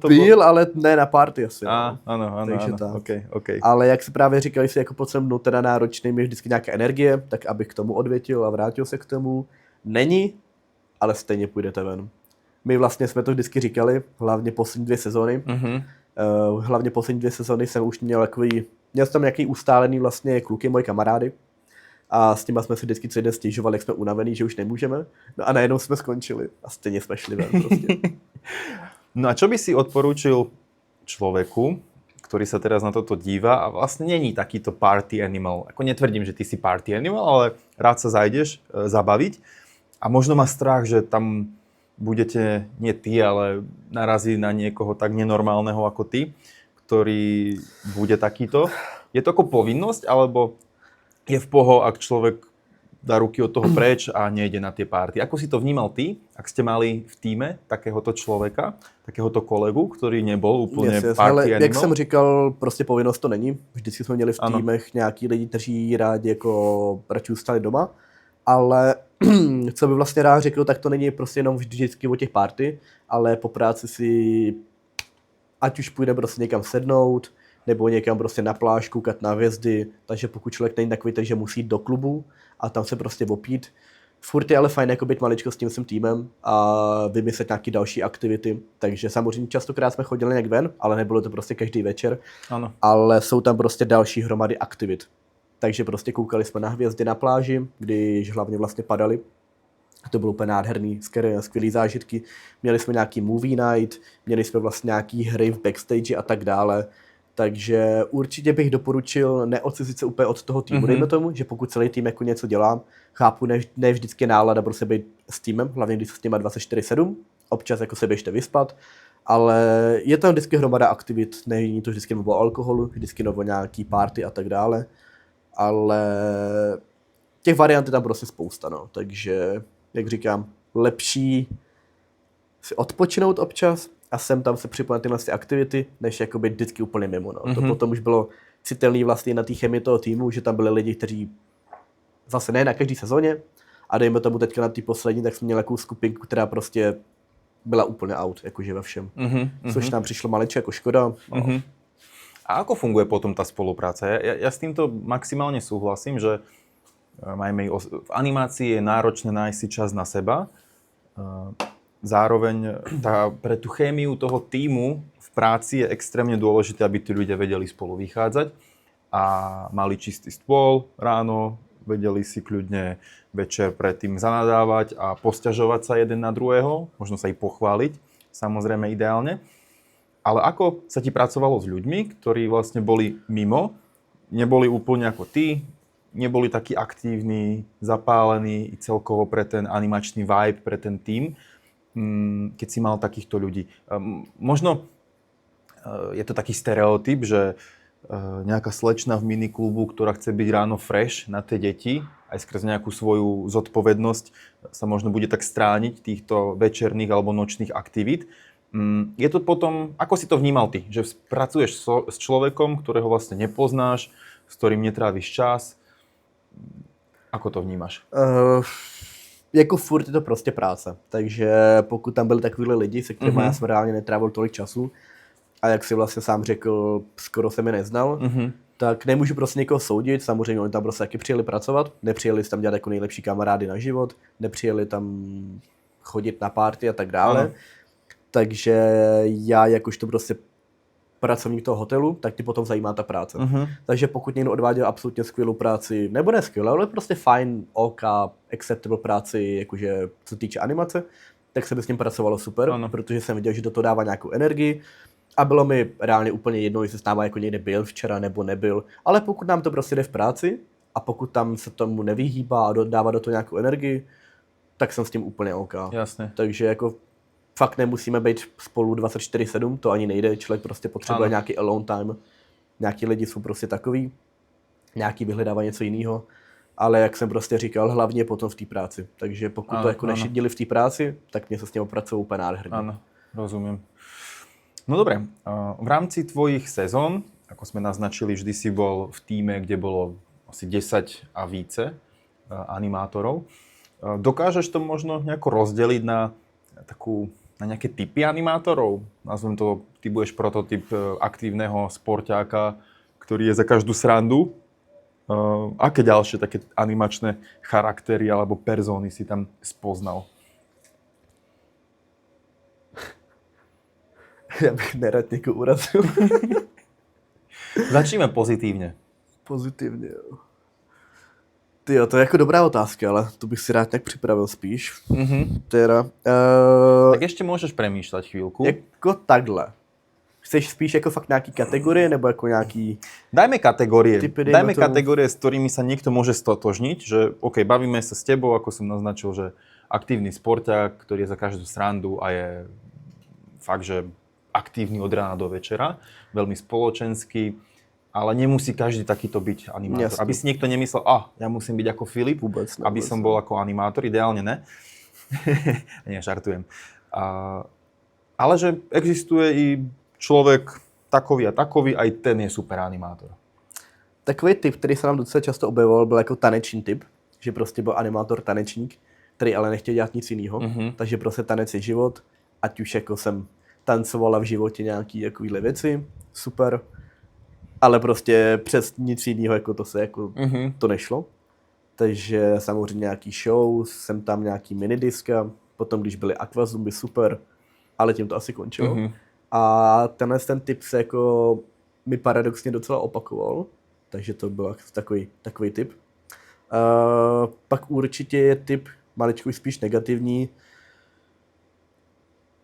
[SPEAKER 2] Byl, ale ne na party asi.
[SPEAKER 1] Ano,
[SPEAKER 2] takže
[SPEAKER 1] tak. Okay.
[SPEAKER 2] Ale jak se právě říkali, si jako pod sem teda náročný, je vždycky nějaká energie, tak abych k tomu odvětil a vrátil se k tomu. Není, ale stejně půjdete ven. My vlastně jsme to vždycky říkali, hlavně poslední 2 sezóny. Hlavně poslední 2 sezóny jsem už měl jsem tam nějaký ustálený vlastně kluky, moji kamarády. A s těma jsme si vždycky co den stěžovali, jak jsme unavený, že už nemůžeme. No a najednou jsme skončili a stejně jsme šli ven prostě.
[SPEAKER 1] No a čo by si odporúčil človeku, ktorý sa teraz na toto díva a vlastne není takýto party animal. Ako netvrdím, že ty si party animal, ale rád sa zajdeš zabaviť a možno má strach, že tam budete, nie ty, ale narazí na niekoho tak nenormálneho ako ty, ktorý bude takýto. Je to ako povinnosť, alebo je v poho, ak človek dá ruky od toho preč a nejde na tie party. Ako si to vnímal ty, ak ste mali v týme takéhoto človeka, takéhoto kolegu, ktorý nebol úplne party animal?
[SPEAKER 2] Jak jsem říkal, prostě povinnost to není. Vždycky jsme měli v týmech nějaký lidi, kteří rádi jako radši zůstali doma, ale co by vlastně rád řekl, tak to není prostě jenom vždycky o těch party, ale po práci si ať už půjde prostě někam sednout, nebo někam prostě na pláž, koukat na hvězdy, takže pokud člověk není takový, takže musí jít do klubu a tam se prostě opít. Furt je ale fajn jako být maličko s tím svým týmem a vymyslet nějaké další aktivity, takže samozřejmě častokrát jsme chodili nějak ven, ale nebylo to prostě každý večer,
[SPEAKER 1] ano.
[SPEAKER 2] Ale jsou tam prostě další hromady aktivit. Takže prostě koukali jsme na hvězdy na pláži, když hlavně vlastně padaly. To bylo úplně nádherný, skvělý zážitky. Měli jsme nějaký movie night, měli jsme vlastně nějaký hry v backstage a tak dále. Takže určitě bych doporučil neodcizit se úplně od toho týmu, dejme tomu, že pokud celý tým jako něco dělám, chápu, ne vždycky nálada prostě být s týmem, hlavně když s těma 24/7, občas jako se běžte vyspat, ale je tam vždycky hromada aktivit, není to vždycky o alkoholu, vždycky o nějaký party a tak dále, ale těch variant je tam prostě spousta, no. Takže, jak říkám, lepší si odpočinout občas a sem tam se připojit tyhle aktivity, než jako být vždycky úplně mimo, no. To potom už bylo citelný vlastně na té chemii toho týmu, že tam byli lidi, kteří zase ne na každý sezóně, a dejme tomu teďka na té poslední, tak jsme měli takovou skupinku, která prostě byla úplně out, jakože ve všem. Což nám přišlo maličko jako škoda. No.
[SPEAKER 1] A ako funguje potom tá spolupráca? Ja s týmto maximálne súhlasím, že v animácii je náročné nájsť si čas na seba. Zároveň pre tú chémiu toho tímu v práci je extrémne dôležité, aby tí ľudia vedeli spolu vychádzať a mali čistý stôl ráno, vedeli si kľudne večer predtým zanadávať a posťažovať sa jeden na druhého, možno sa i pochváliť, samozrejme ideálne. Ale ako sa ti pracovalo s ľuďmi, ktorí vlastne boli mimo, neboli úplne ako ty, neboli takí aktívni, zapálení celkovo pre ten animačný vibe, pre ten tím, keď si mal takýchto ľudí. Možno je to taký stereotyp, že nejaká slečna v miniklubu, ktorá chce byť ráno fresh na tie deti, aj skrz nejakú svoju zodpovednosť sa možno bude tak strániť týchto večerných alebo nočných aktivít. Je to potom, ako si to vnímal ty, že pracuješ s človekom, ktorého vlastne nepoznáš, s ktorým netrávíš čas? Ako to vnímáš?
[SPEAKER 2] Jako furt je to prostě práce, takže pokud tam byli takovýhle lidi, se kterými já jsem reálně netrávil tolik času a jak si vlastně sám řekl, skoro se mi neznal, tak nemůžu prostě někoho soudit, samozřejmě oni tam prostě taky přijeli pracovat, nepřijeli tam dělat jako nejlepší kamarády na život, nepřijeli tam chodit na party a tak dále. Takže já jakožto prostě pracovník toho hotelu, tak ti potom zajímá ta práce. Takže pokud někdo odváděl absolutně skvělou práci, nebo ne skvělou, ale prostě fajn, OK, acceptable práci, jakože co týče animace, tak se by s ním pracovalo super, protože jsem viděl, že do toho dává nějakou energii a bylo mi reálně úplně jedno, jestli s náma jako někde byl včera nebo nebyl, ale pokud nám to prostě jde v práci a pokud tam se tomu nevyhýbá a dává do toho nějakou energii, tak jsem s tím úplně OK.
[SPEAKER 1] Jasně.
[SPEAKER 2] Takže jako fakt nemusíme být spolu 24/7, to ani nejde, člověk prostě potřebuje nějaký alone time. Nějaký lidi jsou prostě takový, nějaký vyhledávají něco jiného, ale jak jsem prostě říkal, hlavně potom v té práci. Takže pokud to jako nešidili v té práci, tak mě se s ním opracují úplně nádherně.
[SPEAKER 1] Áno, rozumiem. No dobre, v rámci tvojich sezón, ako sme naznačili, vždy si bol v tíme, kde bolo asi 10 a více animátorov. Dokážeš to možno nejako rozdeliť na nejaké typy animátorov? Nazvem to, ty budeš prototyp aktívneho sporťáka, ktorý je za každú srandu. Aké ďalšie také animačné charaktery alebo persóny si tam spoznal?
[SPEAKER 2] Já bych nerad někoho urazil.
[SPEAKER 1] Začneme pozitívne.
[SPEAKER 2] Pozitivně, jo. Tyjo, to je jako dobrá otázka, ale to bych si rád nějak připravil spíš. Teda,
[SPEAKER 1] tak ještě můžeš přemýšlet chvílku.
[SPEAKER 2] Jako takhle. Chceš spíš jako fakt nějaký kategorie, nebo jako nějaký...
[SPEAKER 1] Dajme kategorie. Dajme kategorie, s ktorými sa niekto môže stotožniť, že OK, bavíme sa s tebou, ako som naznačil, že aktívny sporťák, ktorý je za každú srandu a je fakt, že aktívny od rána do večera, veľmi spoločenský. Ale nemusí každý takýto byť animátor. Jasne. Aby si niekto nemyslel, ja musím byť ako Filip, aby som bol ako animátor, ideálne ne. Nie, žartujem. Ale že existuje i človek takový a takový, aj ten je super animátor.
[SPEAKER 2] Takový typ, který se nám docela často objevoval, byl jako taneční typ, že prostě byl animátor tanečník, který ale nechtěl dělat nic jiného, takže prostě tanec je život, ať už jako jsem tancovala v životě nějaký takovýhle věci, super. Ale prostě přes nic jiného jako to se jako to nešlo. Takže samozřejmě nějaký show, jsem tam nějaký minidiska, potom když byly Aquazumby, super, ale tím to asi končilo. A ten typ se jako mi paradoxně docela opakoval, takže to byl takový typ. Pak určitě je typ maličko spíš negativní.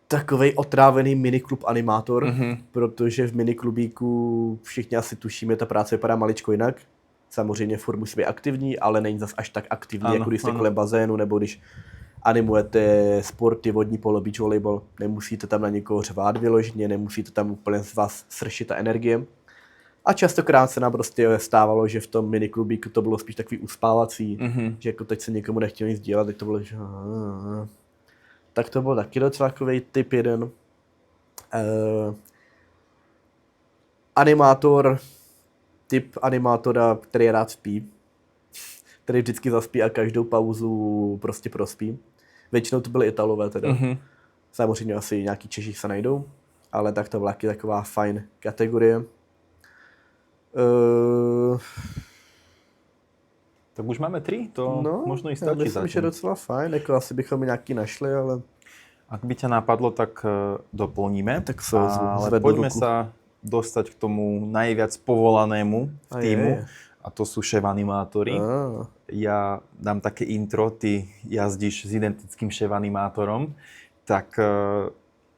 [SPEAKER 2] takovej otrávený miniklub animátor, protože v miniklubíku všichni asi tušíme, ta práce vypadá maličko jinak. Samozřejmě furt musí být aktivní, ale není zas až tak aktivní, jako když jste kolem bazénu, nebo když animujete sporty, vodní polo, beach volleyball. Nemusíte tam na někoho řvát vyloženě, nemusíte tam úplně z vás sršit ta energie. A častokrát se nám prostě stávalo, že v tom miniklubíku to bylo spíš takový uspávací, že jako teď se někomu nechtěl nic dělat, teď to bylo, že... Tak to byl taky docela takový typ jeden. Animátor, typ animátora, který rád spí, který vždycky zaspí a každou pauzu prostě prospí. Většinou to byly Italové teda. Samozřejmě asi nějaký Češi se najdou, ale tak to byla taky taková fajn kategorie.
[SPEAKER 1] Tak už máme 3, to možno i stačí.
[SPEAKER 2] Myslím, že docela fajn, jako asi bychom nějaký našli, ale...
[SPEAKER 1] Ak by ťa napadlo, tak doplníme.
[SPEAKER 2] Tak
[SPEAKER 1] ale poďme sa dostať k tomu najviac povolanému v týmu. A to sú šéf-animátori. Ja dám také intro, ty jazdíš s identickým šéf-animátorom. Tak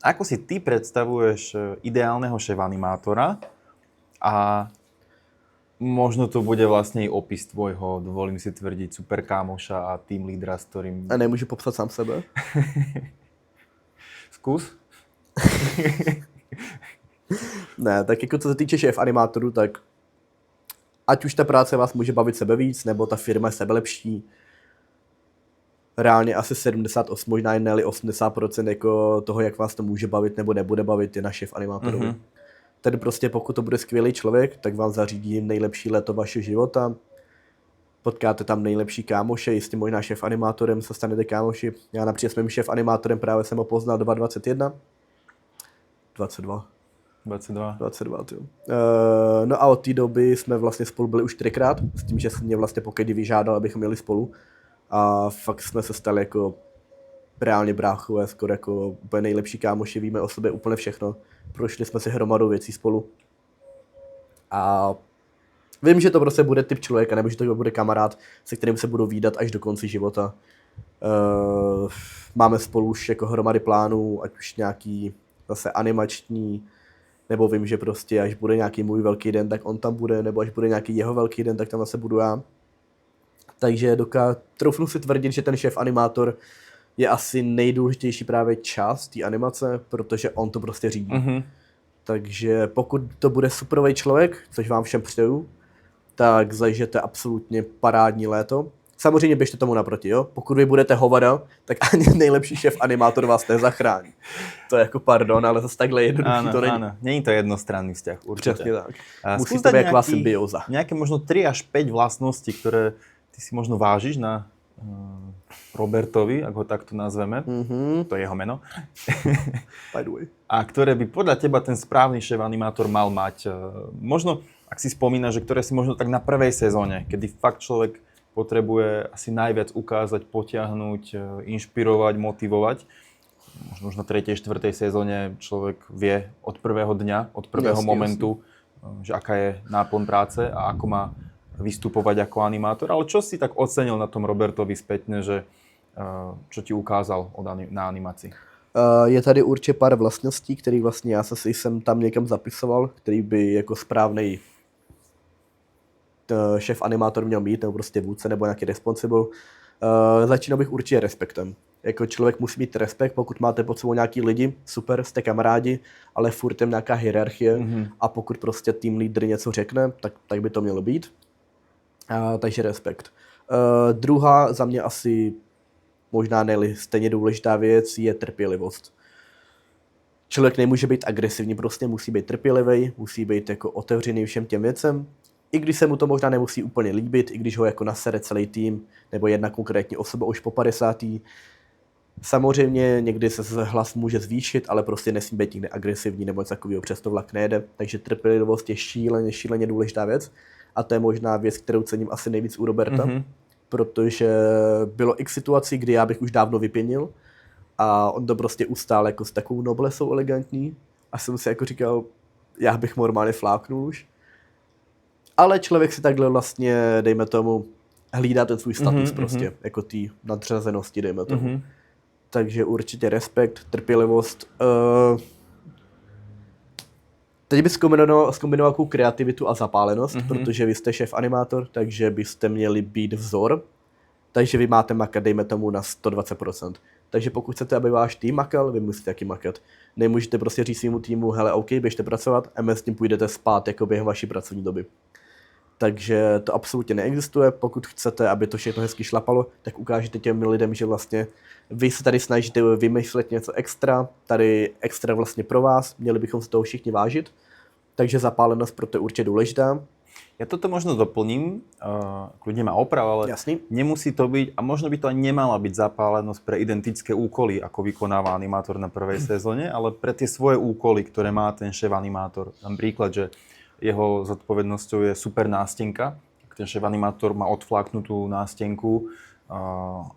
[SPEAKER 1] ako si ty predstavuješ ideálneho šéf-animátora? A možno to bude vlastne i opis tvojho, dovolím si tvrdiť, super kámoša a tým lídra, s ktorým...
[SPEAKER 2] A nemůžu popsat sám sebe?
[SPEAKER 1] Zkus.
[SPEAKER 2] Ne, tak jako co se týče šéf-animátorů, tak ať už ta práce vás může bavit sebe víc, nebo ta firma je sebe lepší, reálně asi 78, možná i ne 80% jako toho, jak vás to může bavit nebo nebude bavit, je na šéf-animátorovi. Tedy prostě pokud to bude skvělý člověk, tak vám zařídí nejlepší léto vašeho života. Potkáte tam nejlepší kámoše, jistě možná šéf-animátorem se stanete kámoši. Já například s mým šéf-animátorem právě jsem ho poznal 2021. 22, jo. No a od té doby jsme vlastně spolu byli už 4krát, s tím, že se mě vlastně pokud vyžádal, abychom jeli spolu. A fakt jsme se stali jako reálně bráchové, skoro jako úplně nejlepší kámoši, víme o sobě úplně všechno. Prošli jsme si hromadou věcí spolu. A vím, že to prostě bude typ člověka, nebo že to bude kamarád, se kterým se budu vídat až do konce života. Máme spolu už jako hromady plánů, ať už nějaký zase animační, nebo vím, že prostě až bude nějaký můj velký den, tak on tam bude, nebo až bude nějaký jeho velký den, tak tam zase budu já. Takže troufnu si tvrdit, že ten šéf-animátor je asi nejdůležitější právě část té animace, protože on to prostě řídí. Takže pokud to bude superový člověk, což vám všem přeju, tak zažijete absolutně parádní léto. Samozřejmě běžte tomu naproti, jo? Pokud vy budete hovada, tak ani nejlepší šéf-animátor vás nezachrání. To je jako pardon, ale zase takhle jednoduchý to není.
[SPEAKER 1] Áno, není to jednostranný vzťah, určite.
[SPEAKER 2] Přesně tak. Musí to být taková symbióza.
[SPEAKER 1] Nejaké možno 3 až 5 vlastnosti, ktoré ty si možno vážiš na Robertovi, ak ho takto nazveme, to je jeho meno.
[SPEAKER 2] By the way.
[SPEAKER 1] A ktoré by podľa teba ten správny šéf-animátor mal mať. Možno, ak si spomínaš, že ktoré si možno tak na prvej sezóne, kedy fakt človek potrebuje asi najviac ukázať, potiahnuť, inšpirovať, motivovať. Možno už na 3. 4. sezóne človek vie od prvého dňa, od prvého momentu, že aká je náplň práce a ako má vystupovať ako animátor. Ale čo si tak ocenil na tom Robertovi spätne, že čo ti ukázal na animaci?
[SPEAKER 2] Je tady určitě pár vlastností, který vlastně já jsem tam někam zapisoval, který by jako správnej šéf animátor měl mít, nebo prostě vůdce, nebo nějaký responsible. Začínal bych určitě respektem. Jako člověk musí mít respekt, pokud máte pod sebou nějaký lidi, super, jste kamarádi, ale furt je nějaká hierarchie a pokud prostě tým lídr něco řekne, tak by to mělo být. Takže respekt. Druhá za mě asi možná ne stejně důležitá věc je trpělivost. Člověk nemůže být agresivní, prostě musí být trpělivý, musí být jako otevřený všem těm věcem. I když se mu to možná nemusí úplně líbit, i když ho jako nasere celý tým, nebo jedna konkrétní osoba už po 50. Samozřejmě někdy se hlas může zvýšit, ale prostě nesmí být nikdy agresivní nebo něco takového, přes to vlak nejede. Takže trpělivost je šíleně důležitá věc. A to je možná věc, kterou cením asi nejvíc u Roberta, protože bylo x situací, kdy já bych už dávno vypěnil a on to prostě ustál jako s takovou noblesou elegantní a jsem si jako říkal, já bych normálně fláknul už. Ale člověk si takhle vlastně, dejme tomu, hlídá ten svůj status prostě, jako té nadřazenosti, dejme tomu. Takže určitě respekt, trpělivost. Teď bych zkombinoval kreativitu a zapálenost, protože vy jste šéf animátor, takže byste měli být vzor. Takže vy máte makat, dejme tomu, na 120%. Takže pokud chcete, aby váš tým makal, vy musíte taky makat. Nemůžete prostě říct svýmu týmu, hele, OK, běžte pracovat a s tím půjdete spát jako během vaší pracovní doby. Takže to absolutně neexistuje. Pokud chcete, aby to všechno hezky šlapalo, tak ukážete těm lidem, že vlastně vy se tady snažíte vymyslet něco extra, tady extra vlastně pro vás, měli bychom se toho všichni vážit. Takže zapálenost proto je určitě důležitá.
[SPEAKER 1] Ja toto možno doplním, kľudne ma oprav, ale
[SPEAKER 2] Jasný.
[SPEAKER 1] Nemusí to byť, a možno by to ani nemala byť zapálenosť pre identické úkoly, ako vykonáva animátor na prvej sezóne, ale pre tie svoje úkoly, ktoré má ten šéf animátor. Dám príklad, že jeho zodpovednosťou je super nástenka, ten šéf animátor má odfláknutú nástenku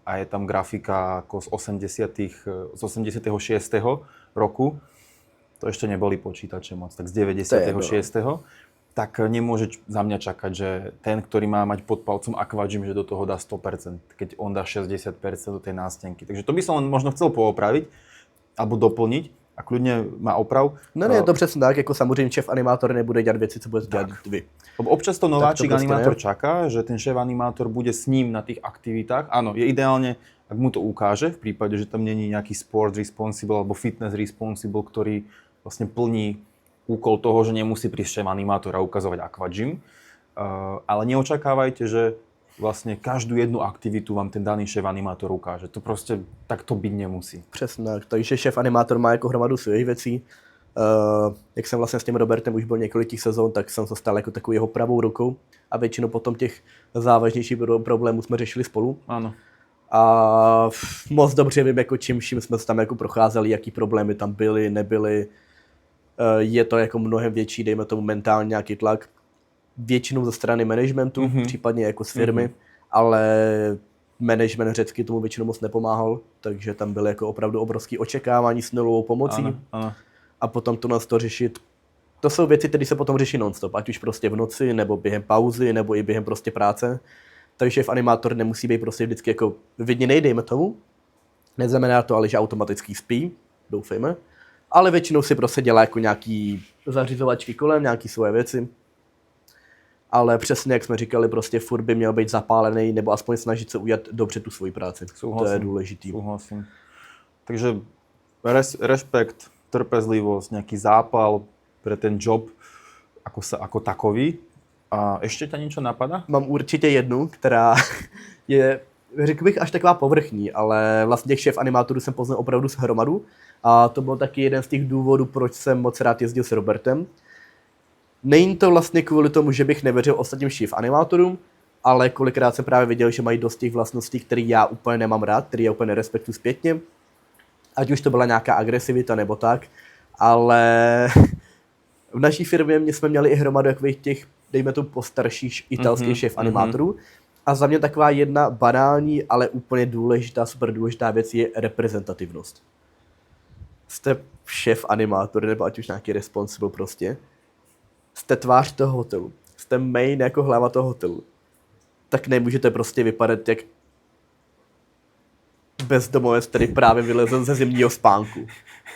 [SPEAKER 1] a je tam grafika ako z 86. roku, to ešte neboli počítače moc, tak z 96. Tak nemôže za mňa čakať, že ten, ktorý má mať pod palcom Aquagym, že do toho dá 100%, keď on dá 60% do tej nástenky. Takže to by som len možno chcel poopraviť, alebo doplniť a kľudne má oprav.
[SPEAKER 2] No ne, je to přesně tak, jako samozřejmě šéf animátor nebude dělat věci, co bude dělat vy.
[SPEAKER 1] Lebo občas to nováčik animátor čaká, že ten šéf animátor bude s ním na tých aktivitách. Áno, je ideálne, ak mu to ukáže, v prípade, že tam není nejaký sport responsible alebo fitness responsible, ktorý vlastne plní úkol toho, že nemusí prísť šéf animátora ukazovať Aquagym, ale neočakávajte, že vlastne každú jednu aktivitu vám ten daný šéf animátor ukáže. To prostě tak to byť nemusí.
[SPEAKER 2] Přesně tak, takže šéf animátor má jako hromadu svých věcí. Jak jsem vlastně s tím Robertem už byl několik těch sezon, tak jsem se stal jako takovou jeho pravou rukou a většinou potom těch závažnějších problémů jsme řešili spolu.
[SPEAKER 1] Ano.
[SPEAKER 2] A moc dobře vím, jako čím jsme se tam jako procházeli, jaký problémy tam byly, nebyly. Je to jako mnohem větší, dejme tomu mentální nějaký tlak, většinou ze strany managementu, případně jako z firmy, ale management řecky tomu většinou moc nepomáhal, takže tam byly jako opravdu obrovské očekávání s nulovou pomocí.
[SPEAKER 1] Ano.
[SPEAKER 2] A potom to nás to řešit. To jsou věci, které se potom řeší non-stop, ať už prostě v noci, nebo během pauzy, nebo i během prostě práce. Takže v animátor nemusí být prostě vždycky jako viděnej, dejme tomu. Neznamená to ale, že automaticky spí, doufejme. Ale většinou si prostě dělá jako nějaký zařizovačky kolem, nějaký svoje věci. Ale přesně, jak jsme říkali, prostě furt by měl být zapálený, nebo aspoň snažit se udělat dobře tu svoji práci.
[SPEAKER 1] Súhlasím,
[SPEAKER 2] to je důležitý.
[SPEAKER 1] Súhlasím. Takže rešpekt, trpezlivosť, nejaký zápal pre ten job ako takový. A ešte ťa niečo napadá?
[SPEAKER 2] Mám určitě jednu, která je, řekl bych, až taková povrchní, ale vlastně těch šéf animátorů jsem poznal opravdu s hromadu. A to byl taky jeden z těch důvodů, proč jsem moc rád jezdil s Robertem. Není to vlastně kvůli tomu, že bych nevěřil ostatním šéf animátorům, ale kolikrát jsem právě viděl, že mají dost těch vlastností, které já úplně nemám rád, které já úplně nerespektuji zpětně. Ať už to byla nějaká agresivita nebo tak, ale v naší firmě jsme měli i hromadu takových těch, dejme tomu postarších italských šéf animátorů. A za mě taková jedna banální, ale úplně důležitá, super důležitá věc je reprezentativnost. Jste šéf animátor, nebo ať už nějaký responsible prostě. Jste tvář toho hotelu. Jste main jako hlava toho hotelu. Tak nemůžete prostě vypadat jak bezdomovec, který právě vylezl ze zimního spánku.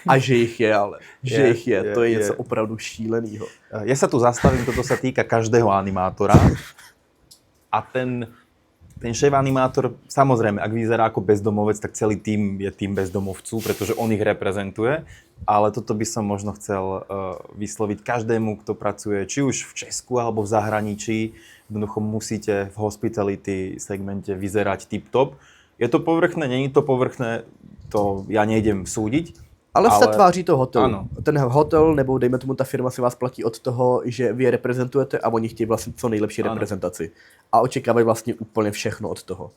[SPEAKER 2] A že jich je, ale. Že jich je. To je něco opravdu šílenýho.
[SPEAKER 1] Ja sa tu zastavím, toto sa týka každého animátora. A ten šéf animátor, samozrejme, ak vyzerá ako bezdomovec, tak celý tým je tým bezdomovců, pretože on ich reprezentuje. Ale toto by som možno chcel vysloviť každému, kto pracuje, či už v Česku alebo v zahraničí. Jednoducho musíte v hospitality segmente vyzerať tip-top. Je to povrchné, není to povrchné, to ja nejdem súdiť.
[SPEAKER 2] Ale se tváří to hotel.
[SPEAKER 1] Ano.
[SPEAKER 2] Ten hotel, nebo dejme tomu ta firma si vás platí od toho, že vy je reprezentujete a oni chtějí vlastně co nejlepší reprezentaci. A očekávají vlastně úplně všechno od toho.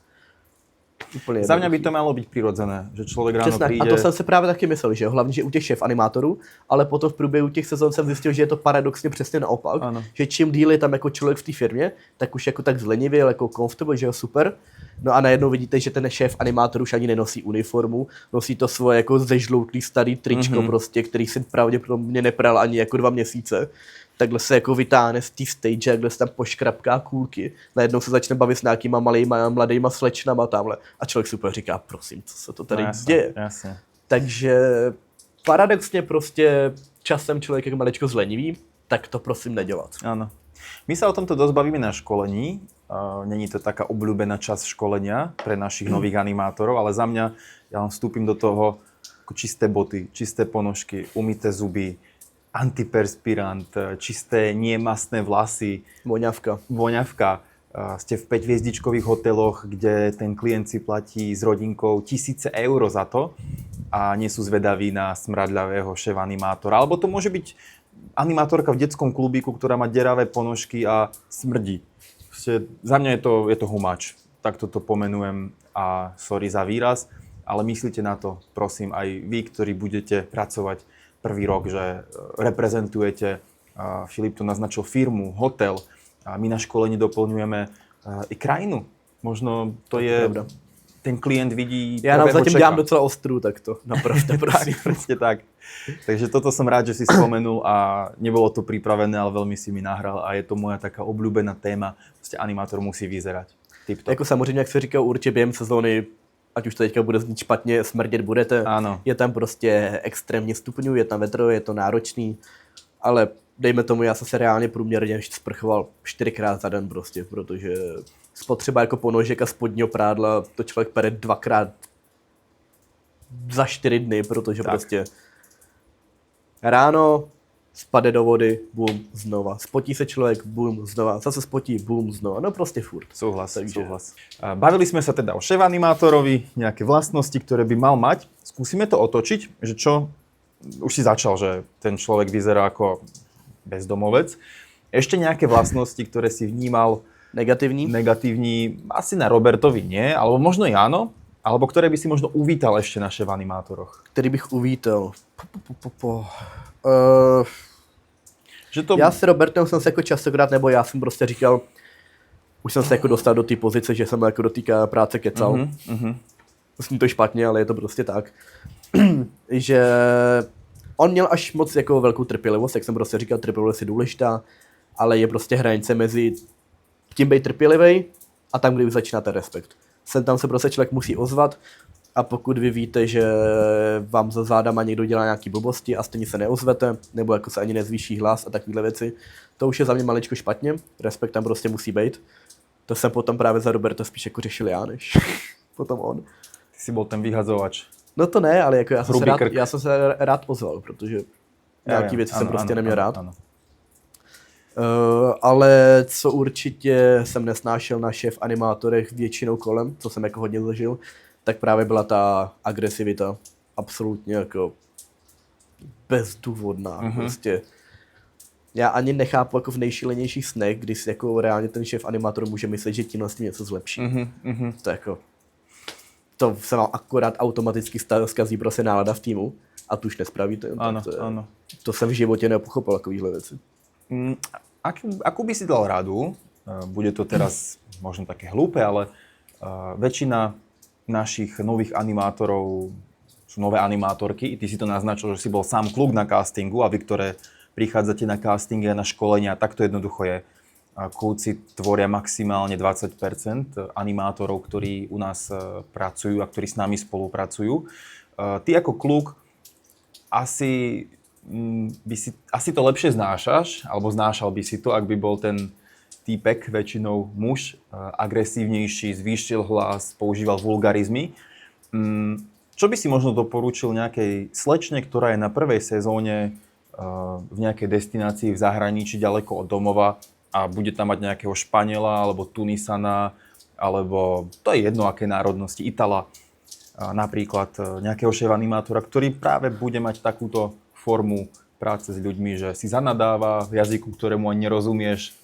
[SPEAKER 2] Úplně
[SPEAKER 1] za mňa by to malo byť prirodzené, že člověk ráno
[SPEAKER 2] přesně,
[SPEAKER 1] přijde.
[SPEAKER 2] a to jsem se právě taky myslel, že hlavně, že u těch šéf animátorů, ale potom v průběhu těch sezon jsem zjistil, že je to paradoxně přesně naopak, že čím díl je tam jako člověk v té firmě, tak už jako tak zlenivě, jako comfortable, že jo, super. No a najednou vidíte, že ten šéf animátor už ani nenosí uniformu, nosí to svoje jako zežloutlý starý tričko prostě, který si pravděpodobně nepral ani jako 2 měsíce. Takhle se jako vytáhne z té stage, takhle se tam poškrapká kůlky, najednou se začne bavit s nějakýma malýma, mladýma slečnama tamhle a člověk si úplně říká, prosím, co se to tady děje.
[SPEAKER 1] Jasně.
[SPEAKER 2] Takže paradoxně prostě časem člověk je maličko zlenivý, tak to prosím nedělat.
[SPEAKER 1] Áno. My sa o tomto dosť bavíme na školení. Není to taká obľúbená časť školenia pre našich nových animátorov, ale za mňa, ja len vstúpim do toho ako čisté boty, čisté ponožky, umyté zuby, antiperspirant, čisté nemastné vlasy. Voňavka. Ste v 5-hviezdičkových hoteloch, kde ten klient si platí s rodinkou 1000 eur za to a nie sú zvedaví na smradľavého šéfa animátora. Alebo to môže byť animátorka v detskom klubíku, ktorá má deravé ponožky a smrdí. Za mňa je to humáč. Tak to pomenujem a sorry za výraz, ale myslíte na to, prosím, aj vy, ktorí budete pracovať prvý rok, že reprezentujete, Filip tu naznačil firmu, hotel, a my na školení doplňujeme i krajinu. Možno to je... Pravda. Ten klient vidí...
[SPEAKER 2] Ja nám zatím dělám docela ostrú, tak to napravte, prosím.
[SPEAKER 1] Presne tak. Takže toto som rád, že si spomenul a nebolo to pripravené, ale veľmi si mi nahral a je to moja taká obľúbená téma. Prostě animátor musí vyzerať. Tip-top.
[SPEAKER 2] Jako samozřejmě, jak se říkal, určitě během sezóny, ať už to teďka bude znít špatně, smrdět budete.
[SPEAKER 1] Ano.
[SPEAKER 2] Je tam prostě extrémně stupňů, je tam vetro, je to náročný, ale dejme tomu, já jsem se reálně průměrně sprchoval 4krát za den prostě, protože spotřeba jako ponožek a spodního prádla, to člověk pere 2krát za 4 dny, protože tak. Prostě ráno spade do vody, bum, znova. Spotí se člověk, bum, znova. Zase spotí, bum, znova. No prostě furt.
[SPEAKER 1] Súhlas. Bavili sme sa teda o šéf animátorovi, nejaké vlastnosti, ktoré by mal mať. Skúsime to otočiť, že čo... Už si začal, že ten človek vyzerá ako bezdomovec. Ešte nejaké vlastnosti, ktoré si vnímal negatívní, asi na Robertovi nie, alebo možno i áno, alebo ktoré by si možno uvítal ešte na šéf animátoroch?
[SPEAKER 2] Který bych uvítal?
[SPEAKER 1] Že to...
[SPEAKER 2] Já s Robertem jsem se jako častokrát, nebo já jsem prostě říkal, už jsem se jako dostal do té pozice, že jsem jako do té práce kecal. Myslím to špatně, ale je to prostě tak. Že on měl až moc jako velkou trpělivost, jak jsem prostě říkal, trpělivost je důležitá, ale je prostě hranice mezi tím být trpělivý a tam, kdy už začíná ten respekt. Sem tam se prostě člověk musí ozvat a pokud vy víte, že vám za zádama někdo dělá nějaký blbosti a stejně se neozvete, nebo jako se ani nezvýší hlas a takovéhle věci, to už je za mě maličko špatně, respekt tam prostě musí být. To jsem potom právě za Roberta spíš jako řešil já, než potom on.
[SPEAKER 1] Ty jsi byl ten vyhazovač.
[SPEAKER 2] No to ne, ale jako já jsem se rád ozval, protože nějaký věci jsem prostě neměl rád. Ano. Ale co určitě jsem nesnášel na šéf animátorech většinou kolem, co jsem jako hodně zažil, tak právě byla ta agresivita. Absolutně jako bezdůvodná. Prostě já ani nechápu jako v nejšílenějších snech, když jako reálně ten šéf animátor může myslet, že tímhle s tím něco zlepší. To jako... To se vám akorát automaticky zkazí prostě nálada v týmu a tu už nespravíte.
[SPEAKER 1] Áno,
[SPEAKER 2] áno. To jsem v životě nepochopil, takovýhle věci.
[SPEAKER 1] Akú by si dal radu, bude to teraz možno také hlúpe, ale väčšina našich nových animátorov sú nové animátorky. Ty si to naznačil, že si bol sám kluk na castingu a vy, ktoré prichádzate na castingy a na školenia, tak to jednoducho je. Kluci tvoria maximálne 20% animátorov, ktorí u nás pracujú a ktorí s nami spolupracujú. Ty ako kluk asi to lepšie znášaš, alebo znášal by si to, ak by bol ten týpek, väčšinou muž, agresívnejší, zvýšil hlas, používal vulgarizmy. Čo by si možno doporučil nejakej slečne, ktorá je na prvej sezóne v nejakej destinácii v zahraničí ďaleko od domova a bude tam mať nejakého Španiela, alebo Tunisana, alebo to je jedno, aké národnosti, Itala, napríklad nejakého šéf animátora, ktorý práve bude mať takúto formu práce s ľuďmi, že si zanadáva v jazyku, ktorému ani nerozumieš,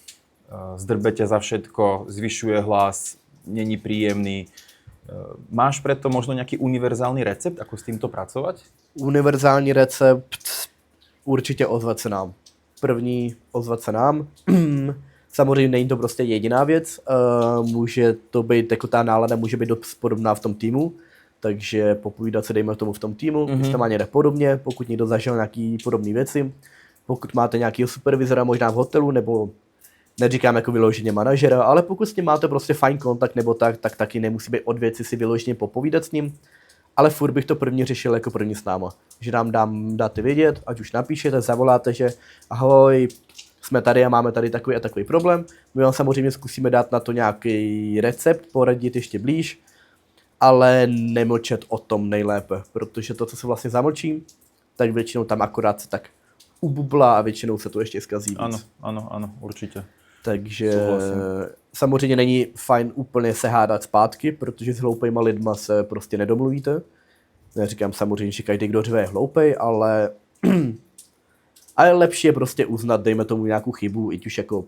[SPEAKER 1] zdrbe ťa za všetko, zvyšuje hlas, není príjemný. Máš preto možno nejaký univerzálny recept, ako s týmto pracovať?
[SPEAKER 2] Univerzální recept určitě ozvat se nám. První ozvat se nám. Samozřejmě není to prostě jediná věc, může to být, jako ta nálada může být dost podobná v tom týmu, takže popovídat se dejme tomu v tom týmu, když to má někde podobně, pokud někdo zažil nějaký podobné věci, pokud máte nějakého supervizora možná v hotelu, nebo neříkám jako vyloženě manažera, ale pokud s ním máte prostě fajn kontakt nebo tak taky nemusí být od věci si vyloženě popovídat s ním, ale furt bych to první řešil jako první s náma, že nám dáte vědět, ať už napíšete, zavoláte, že ahoj, jsme tady a máme tady takový a takový problém. My vám samozřejmě zkusíme dát na to nějaký recept, poradit ještě blíž, ale nemlčet o tom nejlépe, protože to, co se vlastně zamlčí, tak většinou tam akorát se tak ububla a většinou se to ještě zkazí víc.
[SPEAKER 1] Ano, určitě.
[SPEAKER 2] Takže samozřejmě není fajn úplně se hádat zpátky, protože s hloupejma lidma se prostě nedomluvíte. Neříkám samozřejmě, že každý, kdo řve, je hloupej, ale lepší je prostě uznat, dejme tomu nějakou chybu, i už jako,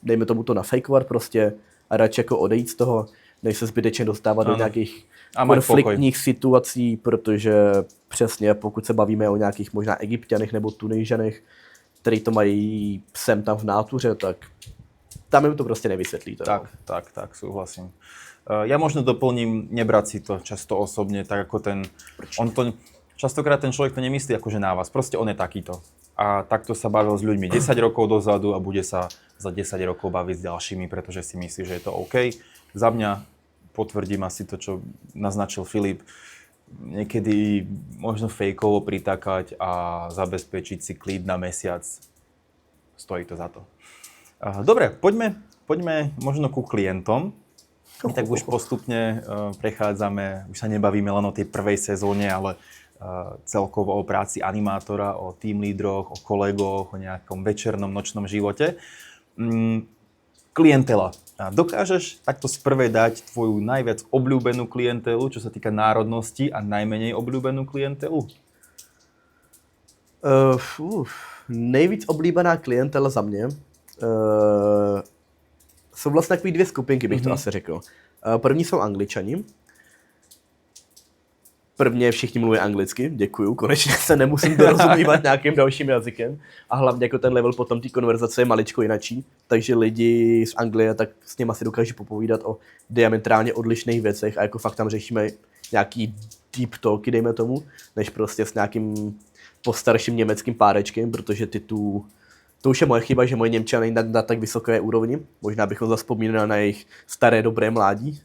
[SPEAKER 2] dejme tomu to nafejkovat prostě a radši jako odejít z toho, než se zbytečně dostávat do nějakých konfliktních situací, protože přesně pokud se bavíme o nějakých možná Egypťanech nebo Tunižanech, který to mají sem tam v nátuře, tak tam jim to prostě nevysvětlíte.
[SPEAKER 1] Tak, súhlasím. Ja možno doplním, nebrať si to často osobne, tak ako častokrát ten človek to nemyslí akože na vás, proste on je takýto. A takto sa bavil s ľuďmi 10 rokov dozadu a bude sa za 10 rokov baviť s ďalšími, pretože si myslí, že je to OK. Za mňa potvrdím asi to, čo naznačil Filip, niekedy možno fejkovo pritakať a zabezpečiť si klid na mesiac. Stojí to za to. Dobre, poďme možno ku klientom. Tak už postupne prechádzame, už sa nebavíme len o tej prvej sezóne, ale celkovo o práci animátora, o team lídroch, o kolegoch, o nejakom večernom, nočnom živote. Klientela. Dokážeš takto z prvej dať tvoju najviac obľúbenú klientelu, čo sa týka národnosti a najmenej obľúbenú klientelu?
[SPEAKER 2] Nejvíc oblíbená klientela za mě jsou vlastně takový dvě skupinky, bych to asi řekl. První jsou Angličani. Prvně všichni mluví anglicky, děkuju, konečně se nemusím dorozumívat nějakým dalším jazykem. A hlavně jako ten level potom té konverzace je maličko jinačí, takže lidi z Anglie, tak s nimi si dokáží popovídat o diametrálně odlišných věcech a jako fakt tam řešíme nějaký deep talky, dejme tomu, než prostě s nějakým postarším německým párečkem, protože to už je moje chyba, že moje němčina není na tak vysoké úrovni. Možná bychom zavzpomínali na jejich staré dobré mládí,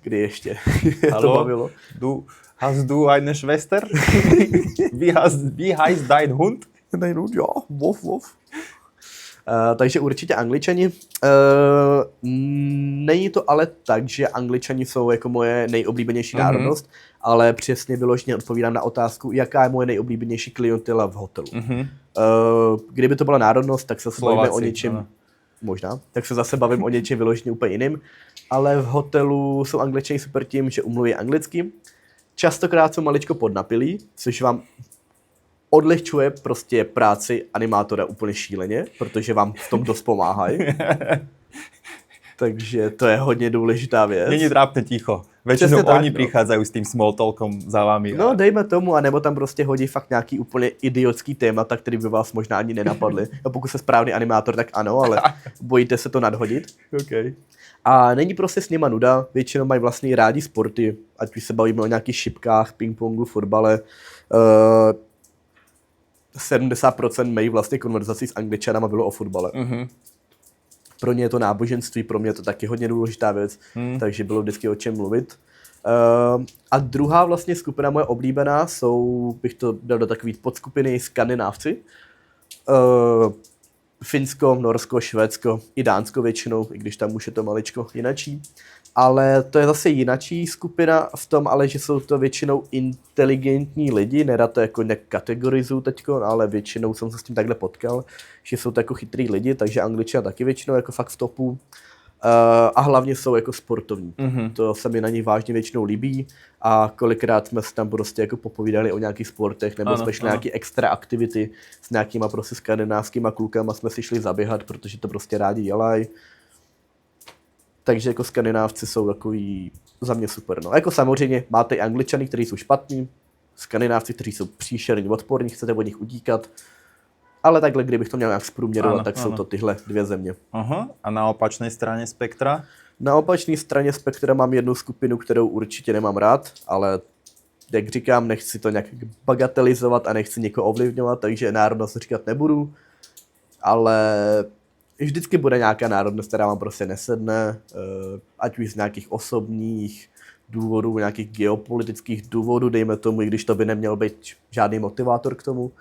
[SPEAKER 2] kdy ještě to bavilo.
[SPEAKER 1] Hast du eine Schwester? Wie heißt dein Hund?
[SPEAKER 2] Dein Hund, ja, Wof, Wof. Takže určitě Angličani. Není to ale tak, že Angličani jsou jako moje nejoblíbenější národnost, ale přesně vyloženě odpovídám na otázku, jaká je moje nejoblíbenější klientela v hotelu. Kdyby to byla národnost, tak se bavíme o něčem, možná, tak se zase bavím o něčem vyloženě úplně jiným, ale v hotelu jsou Angličani super tím, že umluví anglicky. Častokrát jsou maličko podnapilí, což vám odlehčuje prostě práci animátora úplně šíleně, protože vám v tom dost pomáhají. Takže to je hodně důležitá věc.
[SPEAKER 1] Není trápne ticho. Většinou oni přichádzají s tím small talkom za vámi.
[SPEAKER 2] No dejme tomu, anebo tam prostě hodí fakt nějaký úplně idiotský témata, který by vás možná ani nenapadly. A pokud jste správný animátor, tak ano, ale bojíte se to nadhodit.
[SPEAKER 1] Okay.
[SPEAKER 2] A není prostě s nima nuda, většinou mají vlastně rádi sporty, ať už se bavíme o nějakých šipkách, pingpongu, fotbale. 70% mých vlastně konverzací s Angličanama bylo o fotbale. Pro ně je to náboženství, pro mě je to taky hodně důležitá věc, takže bylo vždycky o čem mluvit. A druhá vlastně skupina moje oblíbená bych to dal do takové podskupiny Skandinávci. Finsko, Norsko, Švédsko i Dánsko většinou, i když tam už je to maličko jinačí. Ale to je zase jinačí skupina v tom, ale že jsou to většinou inteligentní lidi, nerad to jako nekategorizuju teďko, ale většinou jsem se s tím takhle potkal, že jsou to jako chytrý lidi, takže Angličané taky většinou jako fakt v topu. A hlavně jsou jako sportovní. To se mi na nich vážně většinou líbí a kolikrát jsme se tam prostě jako popovídali o nějakých sportech nebo jsme šli nějaký extra aktivity s nějakýma prostě skandinávskýma klukama jsme si šli zaběhat, protože to prostě rádi dělají. Takže jako Skandinávci jsou takový za mě super. No. Jako samozřejmě máte i Angličany, kteří jsou špatní, Skandinávci, kteří jsou příšerní, odporní, chcete od nich utíkat. Ale takhle, kdybych to měl nějak zprůměrovat,
[SPEAKER 1] Ano,
[SPEAKER 2] tak jsou
[SPEAKER 1] ano.
[SPEAKER 2] to tyhle dvě země.
[SPEAKER 1] Aha. A na opačnej strane spektra?
[SPEAKER 2] Na opačné straně spektra mám jednu skupinu, kterou určitě nemám rád, ale jak říkám, nechci to nějak bagatelizovat a nechci někoho ovlivňovat, takže národnost říkat nebudu, ale vždycky bude nějaká národnost, která vám prostě nesedne, ať už z nějakých osobních důvodů, nějakých geopolitických důvodů, dejme tomu, i když to by neměl být žádný motivátor k tomu.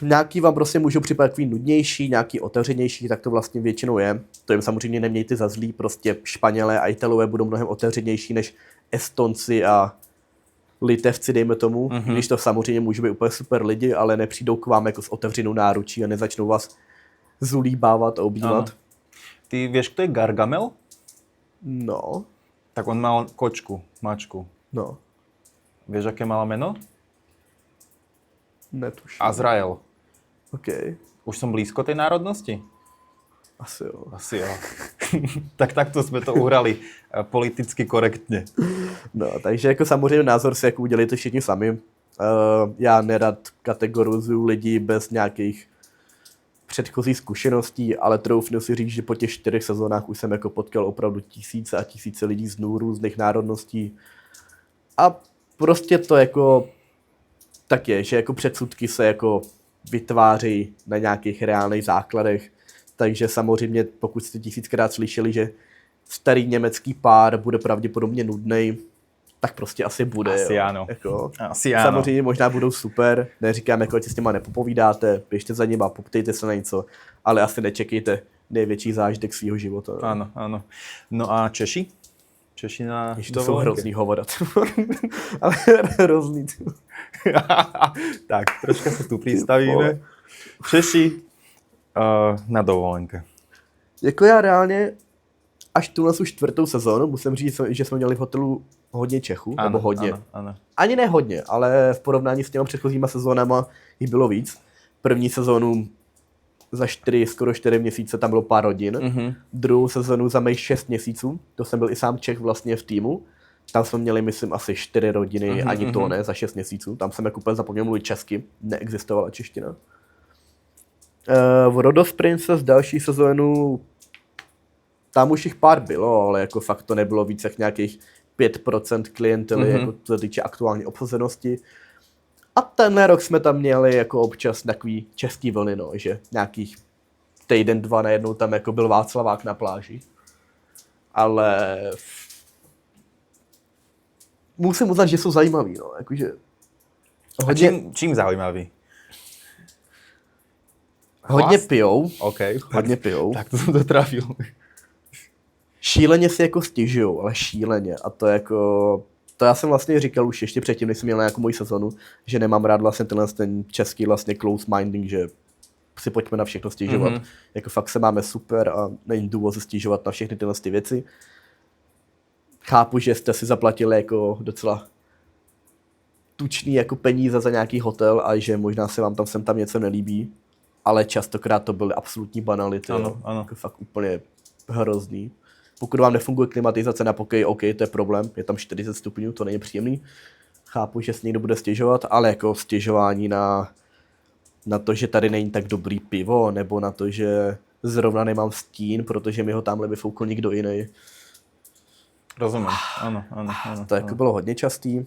[SPEAKER 2] Nějaký vám prostě můžou připadat takový nudnější, nějaký otevřenější, tak to vlastně většinou je. To jim samozřejmě nemějte za zlý, prostě Španělé a Italové budou mnohem otevřenější než Estonci a Litevci, dejme tomu, když to samozřejmě může být úplně super lidi, ale nepřijdou k vám jako s otevřenou náručí a nezačnou vás zulíbávat a objímat.
[SPEAKER 1] Ano. Ty vieš, kto je Gargamel?
[SPEAKER 2] No,
[SPEAKER 1] Tak on mal kočku, mačku.
[SPEAKER 2] no,
[SPEAKER 1] Vieš, aké mala meno?
[SPEAKER 2] netuším.
[SPEAKER 1] Azrael.
[SPEAKER 2] OK,
[SPEAKER 1] Už som blízko tej národnosti?
[SPEAKER 2] asi jo.
[SPEAKER 1] Asi jo. Tak takto jsme to uhrali politicky korektně.
[SPEAKER 2] No, takže jako samozřejmě názor si jako udělejte všichni sami. Já nerad kategorizuju lidi bez nějakých předchozích zkušeností, ale troufnu si říct, že po těch 4 sezónách už jsem jako potkal opravdu tisíce a tisíce lidí z různých národností. A prostě to jako tak je, že jako předsudky se jako vytváří na nějakých reálných základech. Takže samozřejmě, pokud jste 1000krát slyšeli, že starý německý pár bude pravděpodobně nudnej, tak prostě asi bude.
[SPEAKER 1] Asi
[SPEAKER 2] jo.
[SPEAKER 1] ano.
[SPEAKER 2] Jako,
[SPEAKER 1] Asi ano.
[SPEAKER 2] samozřejmě možná budou super, neříkám, jako ať si s těma nepopovídáte, běžte za nima, poptejte se na něco, ale asi nečekejte největší zážitek svého života. No.
[SPEAKER 1] Áno, áno. No a Češi? Češi na
[SPEAKER 2] Ježiš, to jsou
[SPEAKER 1] dovolenke?
[SPEAKER 2] hrozný hovorat. Ale hrozný.
[SPEAKER 1] Tak, troška sa tu pristavíme. Češi na dovolenke.
[SPEAKER 2] Jako já reálně až tuhle už 4. sezónu, musím říct, že jsme měli v hotelu hodně Čechů, nebo hodně.
[SPEAKER 1] Ano.
[SPEAKER 2] Ani ne hodně, ale v porovnání s těma předchozíma sezónama jich bylo víc. První sezónu za skoro 4 měsíce tam bylo pár rodin. Druhou sezónu za mých 6 měsíců, to jsem byl i sám Čech vlastně v týmu. Tam jsme měli, myslím, asi 4 rodiny, ani to ne, za 6 měsíců. Tam jsem jako úplně zapomněl mluvit česky, neexistovala čeština. V Rhodos Princess další sezónu, tam už jich pár bylo, ale jako fakt to nebylo víc jak nějakých 5% klientely, jako co se týče aktuální obsazenosti. A tenhle rok jsme tam měli jako občas takový český vlny, no, že nějakých týden, 2 najednou tam jako byl Václavák na pláži. Ale musím uznat, že jsou zajímavý, no, jakože
[SPEAKER 1] Hodně... A čím zaujímavý?
[SPEAKER 2] hodně pijou,
[SPEAKER 1] OK.
[SPEAKER 2] hodně pijou.
[SPEAKER 1] Tak to jsem to trafil.
[SPEAKER 2] Šíleně si jako stěžujou, ale šíleně. A to jako, to já jsem vlastně říkal už ještě předtím, než jsem měl nějakou moji sezonu, že nemám rád vlastně ten český vlastně close minding, že si pojďme na všechno stěžovat. Jako fakt se máme super a není důvod se stěžovat na všechny tyhle věci. Chápu, že jste si zaplatili jako docela tučný jako peníze za nějaký hotel a že možná se vám tam sem tam něco nelíbí, ale častokrát to byly absolutní banality.
[SPEAKER 1] Ano.
[SPEAKER 2] Jako fakt úplně hrozný. Pokud vám nefunguje klimatizace na pokoji, OK, to je problém, je tam 40 stupňů, to není příjemný. Chápu, že si někdo bude stěžovat, ale jako stěžování na to, že tady není tak dobrý pivo, nebo na to, že zrovna nemám stín, protože mi ho tamhle vyfoukl někdo jiný.
[SPEAKER 1] Rozumím, ano.
[SPEAKER 2] To jako bylo hodně častý.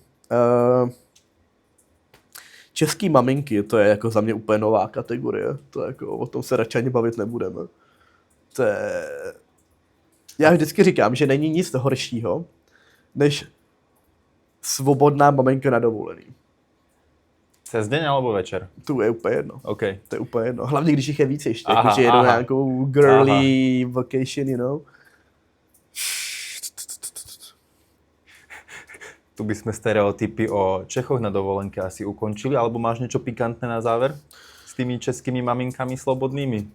[SPEAKER 2] Český maminky, to je jako za mě úplně nová kategorie. To jako, o tom se radši ani bavit nebudeme. To je... Já vždycky říkám, že není nic horšího, než svobodná maminka na dovolený.
[SPEAKER 1] Cez deň alebo večer?
[SPEAKER 2] To je úplně jedno.
[SPEAKER 1] OK.
[SPEAKER 2] To je úplně jedno. Hlavně, když jich je víc ještě.
[SPEAKER 1] Aha,
[SPEAKER 2] Jakože jedou
[SPEAKER 1] aha.
[SPEAKER 2] nějakou girly vacation, you know.
[SPEAKER 1] Tu by sme stereotypy o Čechoch na dovolenke asi ukončili, alebo máš niečo pikantné na záver s tými českými maminkami slobodnými?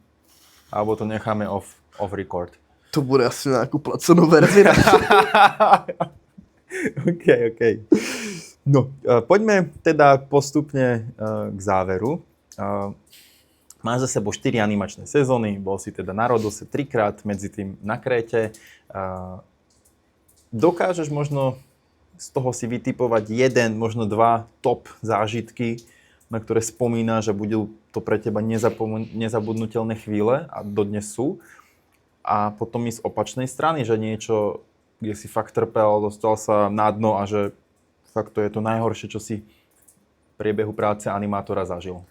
[SPEAKER 1] Alebo to necháme off record?
[SPEAKER 2] To bude asi nějakou placenou verzi.
[SPEAKER 1] OK. No, poďme teda postupne k záveru. Máš za sebou 4 animačné sezóny, bol si teda na Rhodose 3-krát, medzi tým na Kréte. Dokážeš možno z toho si vytipovať 1, možno 2 top zážitky, na ktoré spomínaš a budú to pre teba nezabudnutelné chvíle a dodnes sú. A potom i z opačnej strany, že niečo, kde si fakt trpel, dostal sa na dno a že fakt to je to najhoršie, čo si v priebehu práce animátora zažil.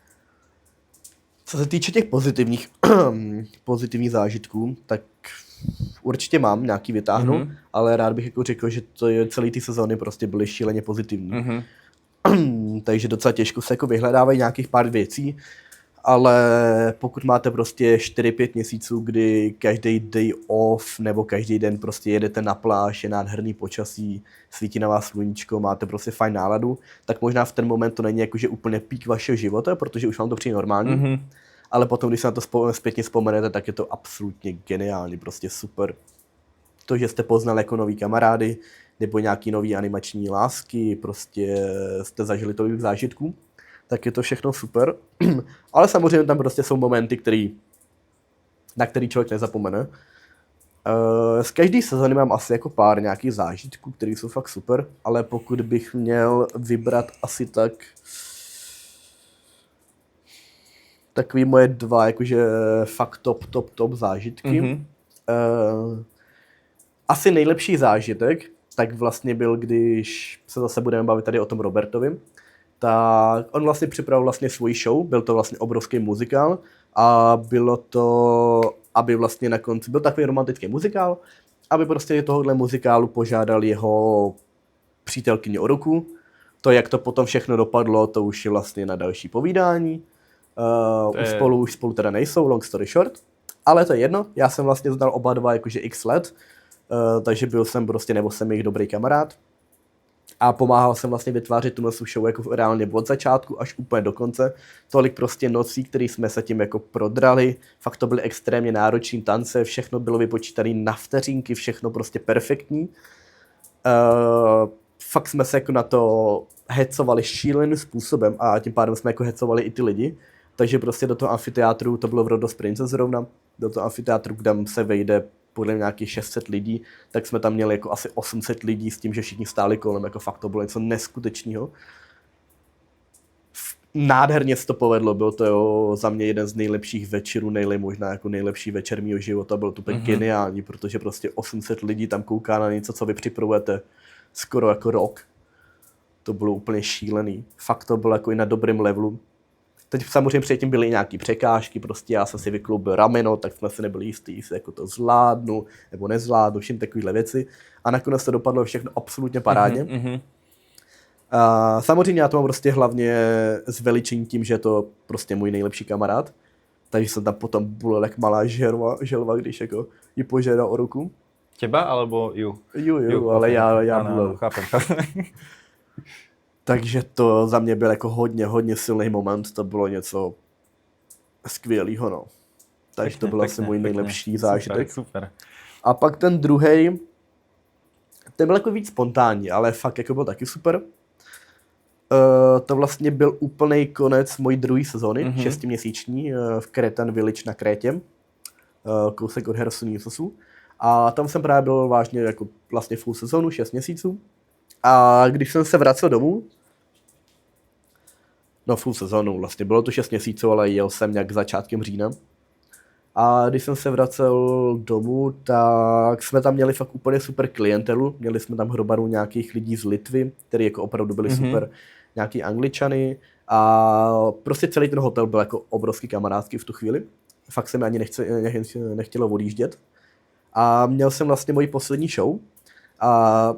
[SPEAKER 2] Co se týče těch pozitivních zážitků, tak určitě mám nějaký vytáhnu, ale rád bych jako řekl, že to je celý ty sezóny prostě byly šíleně pozitivní. Takže docela těžko se jako vyhledávají nějakých pár věcí, ale pokud máte prostě 4-5 měsíců, kdy každý day off nebo každý den prostě jedete na pláž, je nádherný počasí, svítí na vás sluníčko, máte prostě fajn náladu, tak možná v ten moment to není jakože úplně pík vašeho života, protože už vám to přijde normální, ale potom, když se na to zpětně vzpomenete, tak je to absolutně geniální, prostě super. To, že jste poznali jako nový kamarády, nebo nějaký nový animační lásky, prostě jste zažili tolik zážitků, tak je to všechno super. Ale samozřejmě tam prostě jsou momenty, na který člověk nezapomene. Z každé sezóny mám asi jako pár nějakých zážitků, které jsou fakt super, ale pokud bych měl vybrat asi takový moje dva jakože fakt top zážitky. Asi nejlepší zážitek, tak vlastně byl, když se zase budeme bavit tady o tom Robertovi, tak on vlastně připravil vlastně svůj show, byl to vlastně obrovský muzikál a bylo to, aby vlastně na konci, byl takový romantický muzikál, aby prostě tohohle muzikálu požádal jeho přítelkyni o ruku. To, jak to potom všechno dopadlo, to už je vlastně na další povídání. Už spolu teda nejsou, long story short, ale to je jedno, já jsem vlastně znal oba dva jakože x let, takže byl jsem prostě, nebo jsem jejich dobrý kamarád a pomáhal jsem vlastně vytvářet tu show jako reálně od začátku až úplně do konce. Tolik prostě nocí, které jsme se tím jako prodrali, fakt to byly extrémně náročný tance, všechno bylo vypočítané na vteřinky, všechno prostě perfektní. Fakt jsme se jako na to hecovali šíleným způsobem a tím pádem jsme jako hecovali i ty lidi. Takže prostě do toho amfiteátru, to bylo v Rhodos Princess zrovna, do toho amfiteátru, kde se vejde podle mě nějakých 600 lidí, tak jsme tam měli jako asi 800 lidí s tím, že všichni stáli kolem, jako fakt to bylo něco neskutečného. Nádherně se to povedlo, byl to za mě jeden z nejlepších večerů, možná jako nejlepší večer mýho života, bylo to úplně geniální, protože prostě 800 lidí tam kouká na něco, co vy připravujete skoro jako rok. To bylo úplně šílený, fakt to bylo jako i na dobrém levelu. Teď samozřejmě předtím byly nějaké překážky, prostě já jsem si vykloubil rameno, tak jsme si nebyli jistí, jestli jako to zvládnu nebo nezvládnu, všim takovéhle věci. A nakonec to dopadlo všechno absolutně parádně. A samozřejmě já to mám prostě hlavně zveličení tím, že je to prostě můj nejlepší kamarád. Takže jsem tam potom bulel jak malá želva, když jako ji požádal o ruku.
[SPEAKER 1] Těba alebo ju?
[SPEAKER 2] Ju, ale já bulel.
[SPEAKER 1] Chápem.
[SPEAKER 2] Takže to za mě byl jako hodně silný moment, to bylo něco skvělého, no. Takže to byl asi můj nejlepší zážitek.
[SPEAKER 1] Super.
[SPEAKER 2] A pak ten druhej, ten byl jako víc spontánní, ale fakt jako byl taky super. To vlastně byl úplný konec mojí druhé sezóny, 6měsíční, v Cretan Village na Krétě, kousek od Hersonisosu. A tam jsem právě byl vážně jako vlastně full sezónu, 6 měsíců. A když jsem se vracel domů, full sezónu, vlastně bylo to 6 měsíců, ale jel jsem nějak začátkem října. A když jsem se vracel domů, tak jsme tam měli fakt úplně super klientelu. Měli jsme tam hrobaru nějakých lidí z Litvy, kteří jako opravdu byli super, nějaký Angličany. A prostě celý ten hotel byl jako obrovský kamarádský v tu chvíli. Fakt se mi ani nechtělo odjíždět. A měl jsem vlastně moji poslední show. A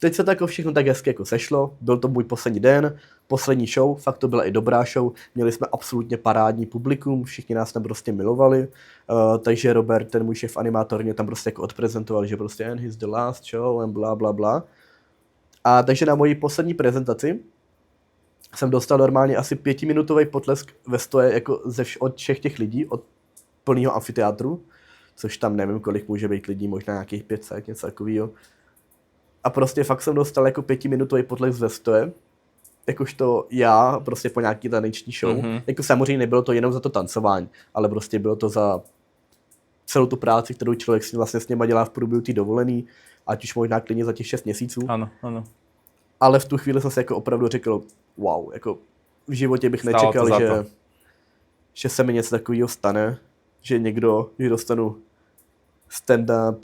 [SPEAKER 2] teď se to jako všechno tak hezky jako sešlo, byl to můj poslední den, poslední show, fakt to byla i dobrá show, měli jsme absolutně parádní publikum, všichni nás tam prostě milovali, takže Robert, ten můj šéf animátor, mě tam prostě jako odprezentoval, že prostě and he's the last show and bla bla bla. A takže na moji poslední prezentaci jsem dostal normálně asi 5minutový potlesk ve stoje jako od všech těch lidí, od plného amfiteátru, což tam nevím, kolik může být lidí, možná nějakých 500, něco takového. A prostě fakt jsem dostal jako 5minutový potlesk ve stoje, jakožto já, prostě po nějaký taneční show. Jako samozřejmě nebylo to jenom za to tancování, ale prostě bylo to za celou tu práci, kterou člověk si vlastně s něma dělá v průběhu té dovolený, ať už možná klidně za těch 6 měsíců.
[SPEAKER 1] Ano.
[SPEAKER 2] Ale v tu chvíli jsem si jako opravdu řekl, wow, jako v životě bych nečekal, že se mi něco takového stane, že dostanu stand-up,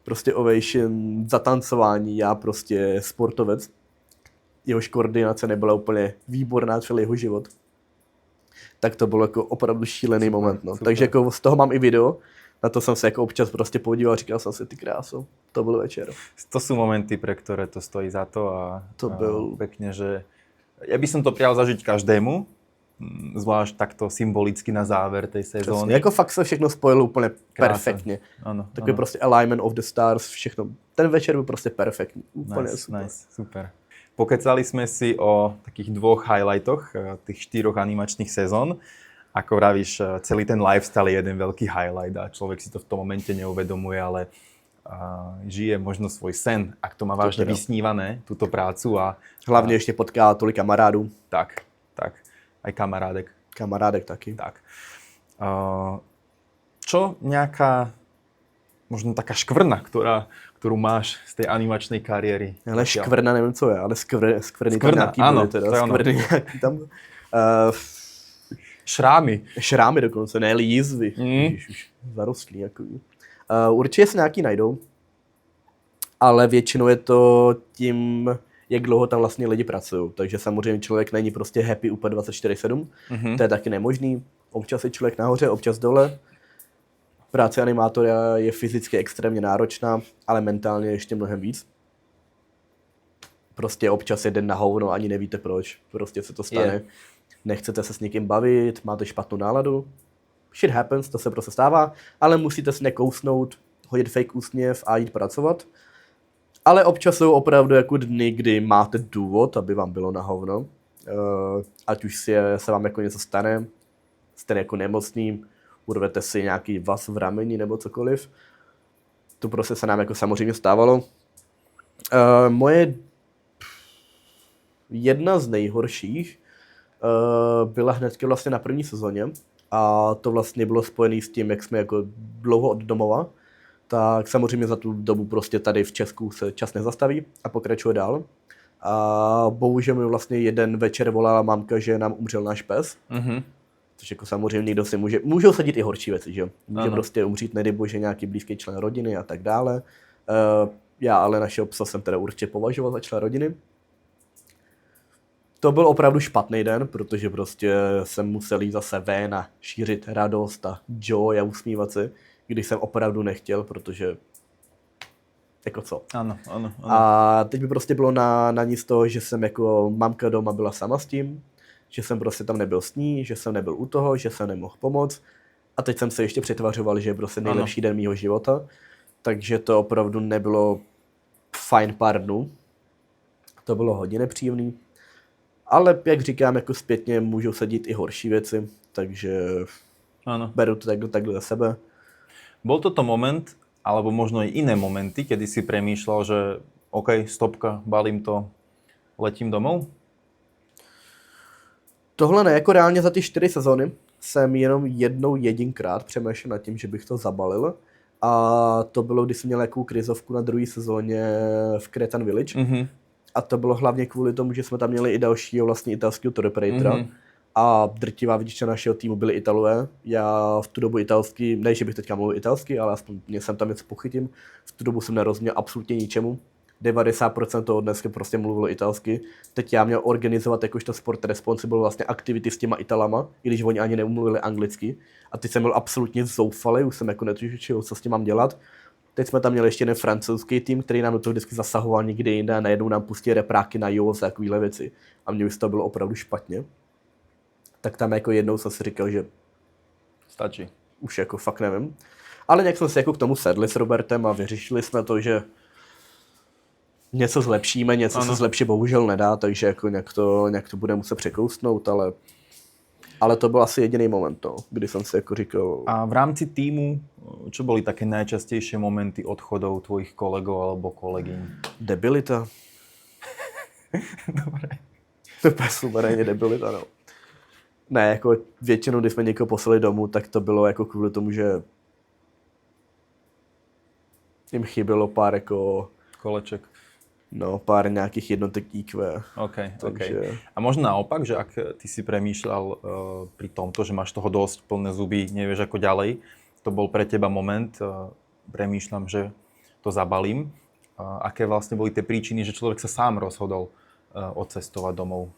[SPEAKER 2] prostě ovation, zatancování, já prostě sportovec. Jehož koordinace nebyla úplně výborná celý jeho život. Tak to bylo jako opravdu šílený moment. No. Takže jako z toho mám i video, na to jsem se jako občas prostě podíval a říkal jsem si, ty kráso, to byl večer.
[SPEAKER 1] To sú momenty, pre ktoré to stojí za to a
[SPEAKER 2] to byl
[SPEAKER 1] pekne, že ja by som to prial zažiť každému, zvlášť takto symbolicky na záver tej sezóny.
[SPEAKER 2] Přesně, jako fakt se všechno spojilo úplně perfektně.
[SPEAKER 1] Ano,
[SPEAKER 2] takový prostě alignment of the stars, všechno. Ten večer byl prostě perfektní. Úplně super.
[SPEAKER 1] Nice, super. Pokecali sme si o takých dvoch highlightoch tých 4 animačných sezón. Ako vravíš, celý ten lifestyle je jeden veľký highlight a človek si to v tom momente neuvedomuje, ale žije možno svoj sen, ak to má vážne vysnívané, túto prácu.
[SPEAKER 2] Hlavne ešte potká tolik kamarádů.
[SPEAKER 1] Tak. Aj kamarádek.
[SPEAKER 2] Kamarádek taky.
[SPEAKER 1] Tak. Čo nejaká, možno taká škvrna, ktorú máš z tej animačnej kariéry?
[SPEAKER 2] Ale škvrna, neviem co je, ale skvrny
[SPEAKER 1] tam
[SPEAKER 2] nejaký
[SPEAKER 1] áno,
[SPEAKER 2] byly teda. Skvrny nejaký tam. Šrámy dokonce, ne jízvy. Už zarostlý. Určitě se nějaký najdou, ale většinou je to tím, jak dlouho tam vlastně lidi pracují. Takže samozřejmě člověk není prostě happy úplně 24/7, to je taky nemožný. Občas je člověk nahoře, občas dole. Práce animátora je fyzicky extrémně náročná, ale mentálně ještě mnohem víc. Prostě občas je den na hovno, ani nevíte proč. Prostě se to stane. Nechcete se s někým bavit, máte špatnou náladu. Shit happens, to se prostě stává, ale musíte si nekousnout, hodit fake úsměv a jít pracovat. Ale občas jsou opravdu jako dny, kdy máte důvod, aby vám bylo na hovno. Ať už se vám jako něco stane, jste jako nemocný, urvete si nějaký vas v rameni nebo cokoliv. To prostě se nám jako samozřejmě stávalo. Moje jedna z nejhorších byla hnedka vlastně na první sezóně a to vlastně bylo spojené s tím, jak jsme jako dlouho od domova, tak samozřejmě za tu dobu prostě tady v Česku se čas nezastaví a pokračuje dál. A bohužel mi vlastně jeden večer volala mamka, že nám umřel náš pes. Což jako samozřejmě někdo si můžou sadit i horší věci, že může prostě umřít, nedej bože, nějaký blízký člen rodiny a tak dále. Já ale našeho psa jsem teda určitě považoval za člen rodiny. To byl opravdu špatný den, protože prostě jsem musel jít zase ven a šířit radost a joy a usmívat se, když jsem opravdu nechtěl, protože jako co.
[SPEAKER 1] Ano.
[SPEAKER 2] A teď by prostě bylo na ní z toho, že jsem jako mamka doma byla sama s tím, že jsem prostě tam nebyl s ní, že jsem nebyl u toho, že jsem nemohl pomoct. A teď jsem se ještě přetvařoval, že je prostě nejlepší den mýho života. Takže to opravdu nebylo fajn pár dnů. To bylo hodně nepříjemný. Ale jak říkám, jako zpětně můžou se dít i horší věci, takže beru to takhle za sebe.
[SPEAKER 1] Bol toto moment, alebo možno i iné momenty, kedy si premýšľal, že OK, stopka, balím to, letím domov?
[SPEAKER 2] Tohle ne, jako reálně za ty 4 sezóny jsem jenom jedinkrát přemýšlel nad tím, že bych to zabalil. A to bylo, když jsem měl jakou krizovku na druhé sezóně v Cretan Village. A to bylo hlavně kvůli tomu, že jsme tam měli i dalšího vlastně italského tour operatora. A drtivá většina našeho týmu byli Italové. Já v tu dobu italský, ne, že bych teďka mluvil italsky, ale aspoň jsem tam něco pochytím. V tu dobu jsem nerozuměl absolutně ničemu. 90% toho dneska prostě mluvilo italsky. Teď já měl organizovat jakožto sport responsible vlastně aktivity s těma Italama, i když oni ani neumluvili anglicky. A teď jsem byl absolutně zoufalý, už jsem jako netušil, co s tím mám dělat. Teď jsme tam měli ještě jeden francouzský tým, který nám do toho vždycky zasahoval někde jinde a najednou nám pustili repráky na Jose a takovéhle věci. A mně už to bylo opravdu špatně. Tak tam jako jednou jsem si říkal, že
[SPEAKER 1] stačí.
[SPEAKER 2] Už jako fakt nevím. Ale nějak jsme si jako k tomu sedli s Robertem a vyřešili jsme to, že něco zlepšíme, něco se zlepšit bohužel nedá, takže jako nějak to bude muset překousnout, ale to byl asi jediný moment, no, kdy jsem si jako říkal...
[SPEAKER 1] A v rámci týmu, čo boli také najčastejšie momenty odchodov tvojich kolegov alebo kolegyň?
[SPEAKER 2] Debilita.
[SPEAKER 1] Dobre.
[SPEAKER 2] To je suverénně debilita, no. Ne, jako většinou, když jsme někoho poslali domů, tak to bylo jako kvůli tomu, že jim chybělo pár jako...
[SPEAKER 1] Koleček.
[SPEAKER 2] No, pár nějakých jednotek IQ.
[SPEAKER 1] OK.
[SPEAKER 2] Takže...
[SPEAKER 1] A možno naopak, že ak ty si premýšľal pri tomto, že máš toho dosť, plné zuby, nevieš ako ďalej, to bol pre teba moment, premýšľam, že to zabalím. Aké vlastne boli tie príčiny, že človek sa sám rozhodol odcestovať domov?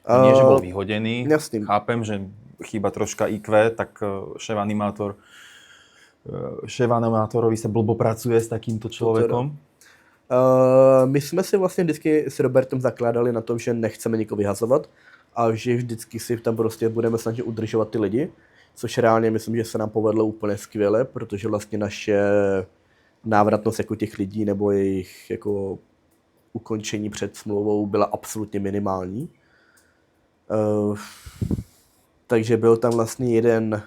[SPEAKER 1] Nie, že bol vyhodený.
[SPEAKER 2] Jasný.
[SPEAKER 1] Chápem, že chýba troška IQ, tak šéf-animátorovi sa blbo pracuje s takýmto človekom.
[SPEAKER 2] My jsme si vlastně vždycky s Robertem zakládali na tom, že nechceme nikoho vyhazovat a že vždycky si tam prostě budeme snažit udržovat ty lidi, což reálně myslím, že se nám povedlo úplně skvěle, protože vlastně naše návratnost jako těch lidí nebo jejich jako ukončení před smlouvou byla absolutně minimální. Takže byl tam vlastně jeden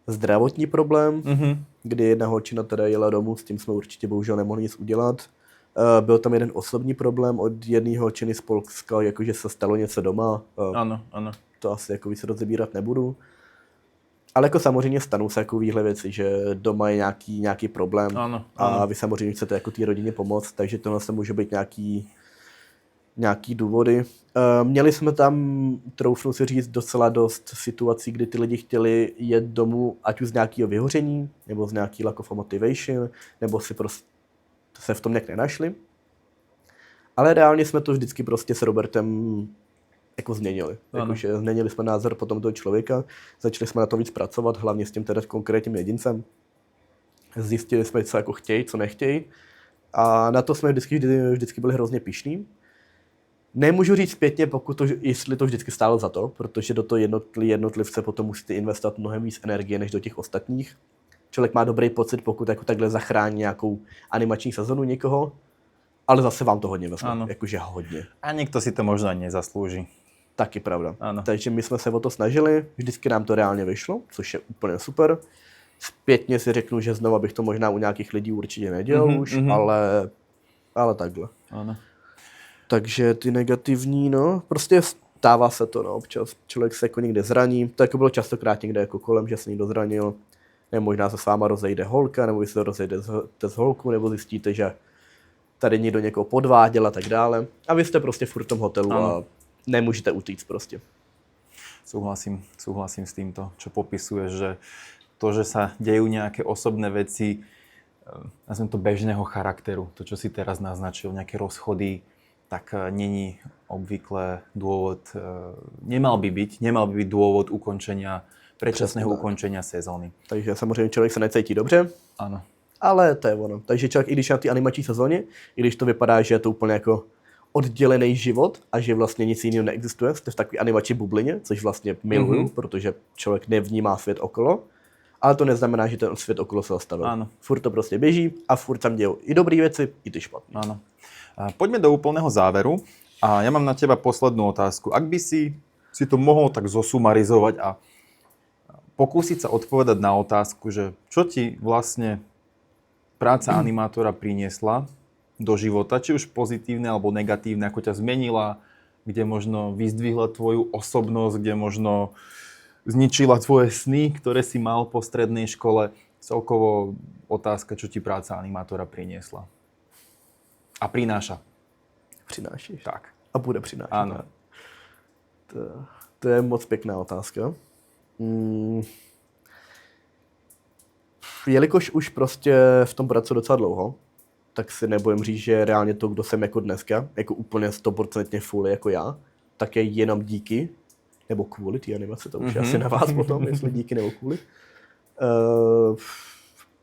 [SPEAKER 2] zdravotní problém, kdy jedna holčina teda jela domů, s tím jsme určitě bohužel nemohli nic udělat. Byl tam jeden osobní problém od jedné holčiny z Polska, jakože se stalo něco doma.
[SPEAKER 1] Ano.
[SPEAKER 2] To asi jako víc rozebírat nebudu. Ale jako samozřejmě stanou se takovéhle věci, že doma je nějaký problém a vy samozřejmě chcete jako té rodině pomoct, takže tohle se může být nějaký důvody. Měli jsme tam, troufnu si říct, docela dost situací, kdy ty lidi chtěli jet domů, ať už z nějakého vyhoření, nebo z nějaký lack of motivation, nebo si prostě se v tom nějak nenašli. Ale reálně jsme to vždycky prostě s Robertem jako změnili. Jakože změnili jsme názor potom toho člověka, začali jsme na to víc pracovat, hlavně s tím teda konkrétním jedincem. Zjistili jsme, co jako chtějí, co nechtějí. A na to jsme vždycky byli hrozně pyšní. Nemůžu říct zpětně, jestli to vždycky stálo za to, protože do toho jednotlivce potom musíte investovat mnohem víc energie než do těch ostatních. Člověk má dobrý pocit, pokud jako takhle zachrání nějakou animační sezonu někoho, ale zase vám to hodně vezme, jakože hodně.
[SPEAKER 1] A někdo si to možná nezaslouží.
[SPEAKER 2] Taky pravda.
[SPEAKER 1] Ano.
[SPEAKER 2] Takže my jsme se o to snažili, vždycky nám to reálně vyšlo, což je úplně super. Zpětně si řeknu, že znovu bych to možná u nějakých lidí určitě nedělal už, ale takhle.
[SPEAKER 1] Ano.
[SPEAKER 2] Takže ty negativní, no, prostě stává se to, no, občas člověk se jako někde zraní, to jako bylo častokrát někde jako kolem, že se někdo zranil, nebo možná se s váma rozejde holka, nebo vy se rozejde s holkou, nebo zjistíte, že tady někdo někoho podváděl a tak dále. A vy jste prostě furt v tom hotelu a nemůžete utíct prostě.
[SPEAKER 1] Súhlasím s týmto, čo popisuješ, že to, že sa dejú nejaké osobné veci, nazvem to bežného charakteru, to, čo si teraz naznačil, nejaké rozchody, tak není obvykle dôvod, nemal by byť dôvod predčasného ukončenia sezóny.
[SPEAKER 2] Takže samozřejmě člověk se necítí dobře.
[SPEAKER 1] Ano.
[SPEAKER 2] Ale to je ono. Takže člověk, i když na té animační sezóně, i když to vypadá, že je to úplně jako oddělený život a že vlastně nic jiného neexistuje, jste v takové animační bublině, což vlastně miluju, protože člověk nevnímá svět okolo, ale to neznamená, že ten svět okolo se zastavil.
[SPEAKER 1] Ano.
[SPEAKER 2] Furt to prostě běží a furt tam dějou i dobré věci, i ty špatné.
[SPEAKER 1] Áno. Poďme do úplného záveru a ja mám na teba poslednú otázku. Ak by si to mohol tak zosumarizovať a pokúsiť sa odpovedať na otázku, že čo ti vlastne práca animátora priniesla do života, či už pozitívne alebo negatívne, ako ťa zmenila, kde možno vyzdvihla tvoju osobnosť, kde možno zničila tvoje sny, ktoré si mal po strednej škole. Celkovo otázka, čo ti práca animátora priniesla. A prináša.
[SPEAKER 2] Přinášíš.
[SPEAKER 1] Tak.
[SPEAKER 2] A bude přinášet.
[SPEAKER 1] Ano.
[SPEAKER 2] To je moc pěkná otázka. Jelikož už prostě v tom pracuji docela dlouho, tak si nebudem říct, že reálně to, kdo jsem jako dneska, jako úplně 100% full jako já, tak je jenom díky, nebo kvůli té animace, to už je asi na vás potom, jestli díky nebo kvůli.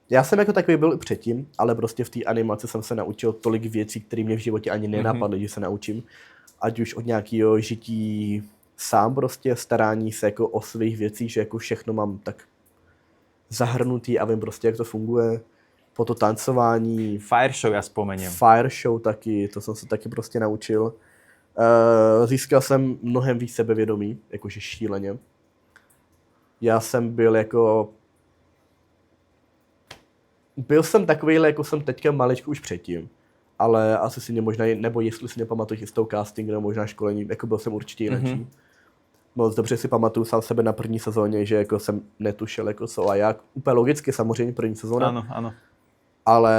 [SPEAKER 2] Já jsem jako takový byl i předtím, ale prostě v té animaci jsem se naučil tolik věcí, které mě v životě ani nenapadly, že se naučím. Ať už od nějakého žití sám prostě, starání se jako o svých věcí, že jako všechno mám tak zahrnutý a vím prostě, jak to funguje. Po to tancování.
[SPEAKER 1] Fire show já vzpomením.
[SPEAKER 2] Fire show taky, to jsem se taky prostě naučil. Získal jsem mnohem víc sebevědomí, jakože šíleně. Já jsem byl jako... Byl jsem takovýhle, jako jsem teďka maličku už předtím, ale asi si mě možná, nebo jestli si nepamatuješ s tou casting, nebo možná školení, jako byl jsem určitě jinak. Moc dobře si pamatuju sám sebe na první sezóně, že jako jsem netušil jako co a jak. Úplně logicky samozřejmě první sezóna.
[SPEAKER 1] Ano.
[SPEAKER 2] Ale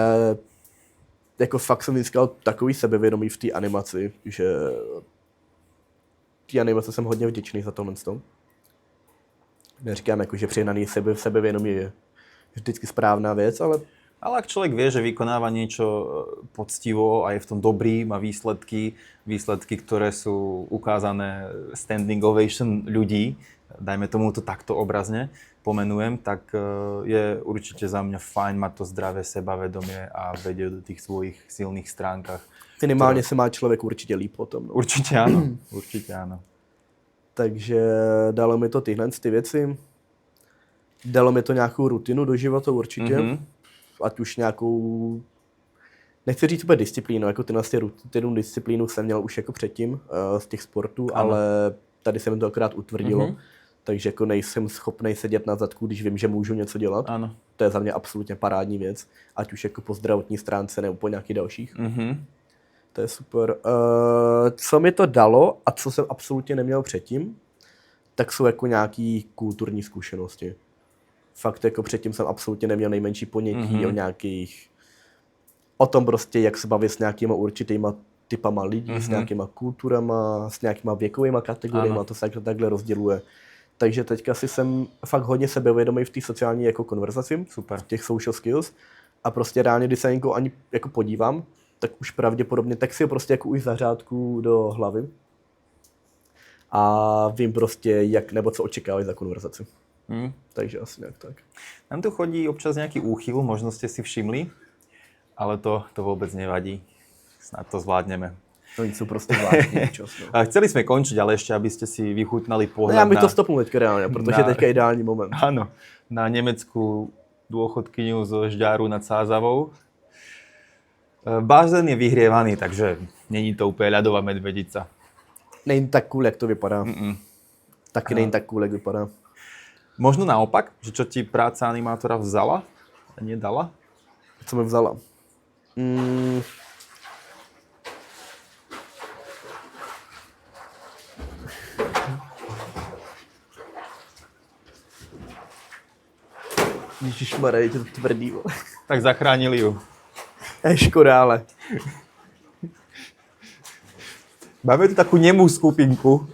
[SPEAKER 2] jako fakt jsem získal takový sebevědomí v té animaci, že té animace jsem hodně vděčný za tohle. Neříkám jako, že přehnaný sebevědomí je vždycky správná věc, ale
[SPEAKER 1] ak človek vie, že vykonáva niečo poctivo a je v tom dobrý, má výsledky, ktoré sú ukázané standing ovation ľudí, dajme tomu to takto obrazne pomenujem, tak je určite za mňa fajn mať to zdravé sebavedomie a vedieť o tých svojich silných stránkach.
[SPEAKER 2] Minimálně se má člověk určitě líp potom. No.
[SPEAKER 1] Určite áno, určite áno.
[SPEAKER 2] Takže dalo mi to tyhle ty věci. Dalo mi to nějakou rutinu do života určitě. Ať už nějakou, nechci říct úplně disciplínu, jako tyhle disciplínu jsem měl už jako předtím z těch sportů, ale tady se mi to akorát utvrdilo. Takže jako nejsem schopný sedět na zadku, když vím, že můžu něco dělat.
[SPEAKER 1] Ano.
[SPEAKER 2] To je za mě absolutně parádní věc, ať už jako po zdravotní stránce nebo po nějakých dalších. To je super. Co mi to dalo a co jsem absolutně neměl předtím, tak jsou jako nějaký kulturní zkušenosti. Fakt jako předtím jsem absolutně neměl nejmenší ponětí o tom prostě, jak se bavit s nějakýma určitýma typama lidí, s nějakýma kulturama, s nějakýma věkovýma kategoriemi, to se takhle rozděluje. Takže teďka si jsem fakt hodně sebevědomý v té sociální jako konverzaci,
[SPEAKER 1] super.
[SPEAKER 2] v těch social skills a prostě reálně, když se na někoho ani jako podívám, tak už pravděpodobně, tak si ho prostě jako už zařádku do hlavy a vím prostě, jak nebo co očekávají za konverzaci. Takže asi nějak tak.
[SPEAKER 1] Nám tu chodí občas nejaký úchyl, možno ste si všimli, ale to vôbec nevadí. Snad to zvládneme.
[SPEAKER 2] Oni sú prostě zvláštní čas. No.
[SPEAKER 1] Chceli sme končiť, ale ešte, aby ste si vychutnali pohľad
[SPEAKER 2] já bych to stopnul teďka reálně, protože je teďka ideální moment.
[SPEAKER 1] Áno, na nemeckú dôchodkyňu zo Žďáru nad Sázavou. Bazén je vyhrievaný, takže není to úplne ľadová medvedica.
[SPEAKER 2] Není tak cool, jak to vypadá. Taky není tak cool, jak vypadá.
[SPEAKER 1] Možno naopak, že čo ti práca animátora vzala a nedala?
[SPEAKER 2] Co mi vzala? Ježišmarja, je to tvrdý.
[SPEAKER 1] Tak zachránili ju.
[SPEAKER 2] Škoda, ale.
[SPEAKER 1] Máme tu takú nemú skupinku.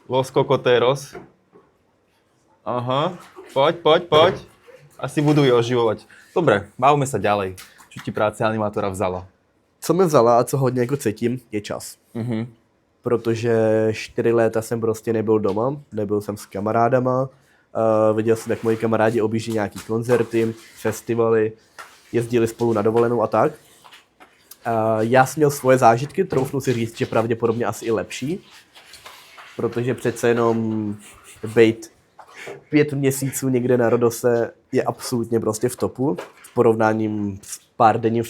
[SPEAKER 1] Los Cocoteros. Aha, poď. Asi budú ju oživovať. Dobre, bavme sa ďalej. Čo ti práce animátora vzala?
[SPEAKER 2] Co mi vzala a co hodně jako cítím, je čas. Protože 4 léta jsem prostě nebyl doma, nebyl jsem s kamarádama. Viděl jsem, jak moji kamarádi objíždí nějaký koncerty, festivaly, jezdili spolu na dovolenou a tak. Já jsem měl svoje zážitky, troufnu si říct, že pravděpodobně asi i lepší, protože přece jenom bejt 5 měsíců někde na Rodose je absolutně prostě v topu v porovnáním s párdenním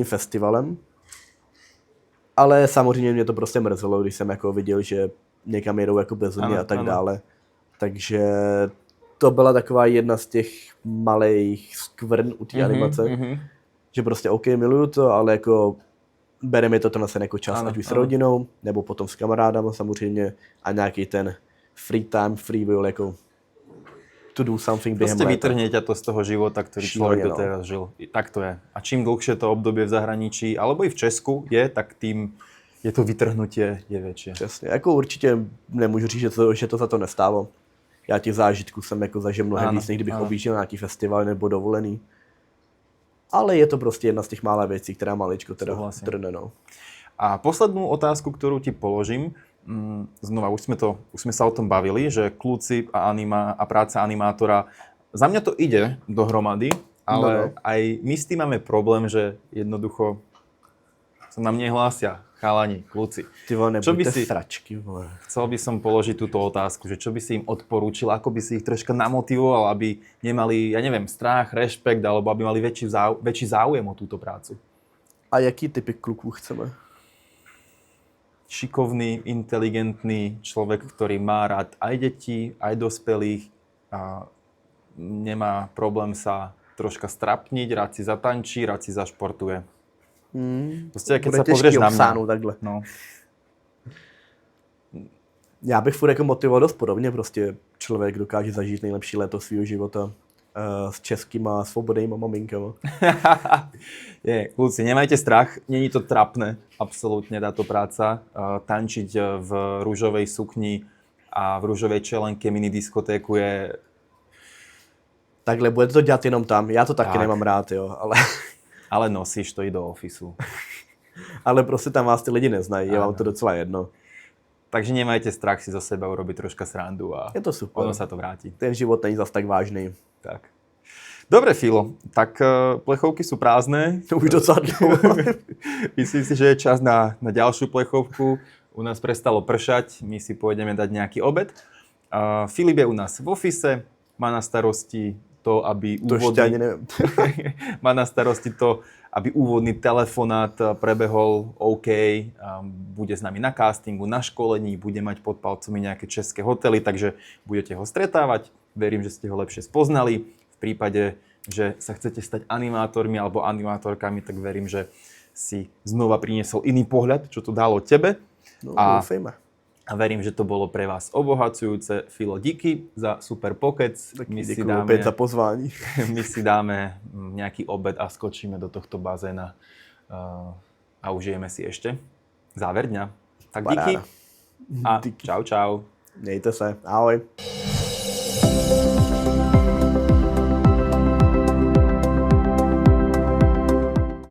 [SPEAKER 2] festivalem. Ale samozřejmě mě to prostě mrzelo, když jsem jako viděl, že někam jedou jako bez mě a tak dále. Takže to byla taková jedna z těch malých skvrn u té animace, že prostě OK, miluju to, ale jako bere mi to ten jako čas, ať už s rodinou, nebo potom s kamarádama samozřejmě a nějaký ten free time, free will, jako to do something během
[SPEAKER 1] léta.
[SPEAKER 2] Prostě
[SPEAKER 1] vytrhne ťa to z toho života, ktorý človek doteraz žil. Tak to je. A čím dlhšie to obdobie v zahraničí, alebo i v Česku je, tak tým je to vytrhnutie je väčšie.
[SPEAKER 2] Přesně. Jako určitě nemůžu říct, že to za to nestálo. Já těch zážitků jsem jako zažil mnohem víc, než kdybych objížděl nějaký festival nebo dovolený. Ale je to prostě jedna z těch mála věcí, která maličko teda trne. No.
[SPEAKER 1] A poslednú otázku, ktorú ti položím, znova, už sme sa o tom bavili, že kľúci a práca animátora, za mňa to ide dohromady, ale aj my s tým máme problém, že jednoducho sa nám nehlásia chalani, kľúci.
[SPEAKER 2] Ty vole, nebuďte sračky, vole.
[SPEAKER 1] Chcel by som položiť túto otázku, že čo by si im odporúčil, ako by si ich troška namotivoval, aby nemali, ja neviem, strach, rešpekt, alebo aby mali väčší záujem o túto prácu.
[SPEAKER 2] A jaký typy kluků chceme?
[SPEAKER 1] Šikovný, inteligentný človek, ktorý má rád aj detí, aj dospelých a nemá problém sa troška strapniť, rád si zatančí, rád si zašportuje. Proste, keď sa pozrieš na mňa.
[SPEAKER 2] Takhle.
[SPEAKER 1] No.
[SPEAKER 2] Já bych furt jako motivoval dost podobně, prostě člověk dokáže zažít nejlepší léto svého života s českýma svobodnýma maminkama.
[SPEAKER 1] Kluci, nemajte strach, není to trapné, absolútne táto práca. Tančiť v rúžovej sukni a v rúžovej čelenke minidiskotéku je...
[SPEAKER 2] Takhle, budete to dělat jenom tam, já to taky nemám rád, jo, ale...
[SPEAKER 1] Ale nosíš to i do ofisu.
[SPEAKER 2] Ale prostě tam vás ty lidi neznají, je vám to docela jedno.
[SPEAKER 1] Takže nemajte strach si zo seba urobiť troška srandu a
[SPEAKER 2] je to super.
[SPEAKER 1] ono sa to vráti.
[SPEAKER 2] Ten život není zas tak vážný.
[SPEAKER 1] Tak. Dobre, Filo, tak plechovky sú prázdne.
[SPEAKER 2] To už docela dlouho.
[SPEAKER 1] Myslím si, že je čas na ďalšiu plechovku. U nás prestalo pršať, my si pôjdeme dať nejaký obed. Filip je u nás v office, má na starosti to, aby má na starosti to, aby úvodný telefonát prebehol OK, bude s nami na castingu, na školení, bude mať pod palcami nejaké české hotely, takže budete ho stretávať. Verím, že ste ho lepšie spoznali. V prípade, že sa chcete stať animátormi alebo animátorkami, tak verím, že si znova priniesol iný pohľad, čo to dalo tebe.
[SPEAKER 2] No, doufejme.
[SPEAKER 1] A verím, že to bolo pre vás obohacujúce. Filo, díky za super pokec.
[SPEAKER 2] My si dáme opět za pozvání.
[SPEAKER 1] My si dáme nejaký obed a skočíme do tohto bazéna a užijeme si ešte záver dňa. Tak díky a čau, čau.
[SPEAKER 2] Mějte se. Ahoj.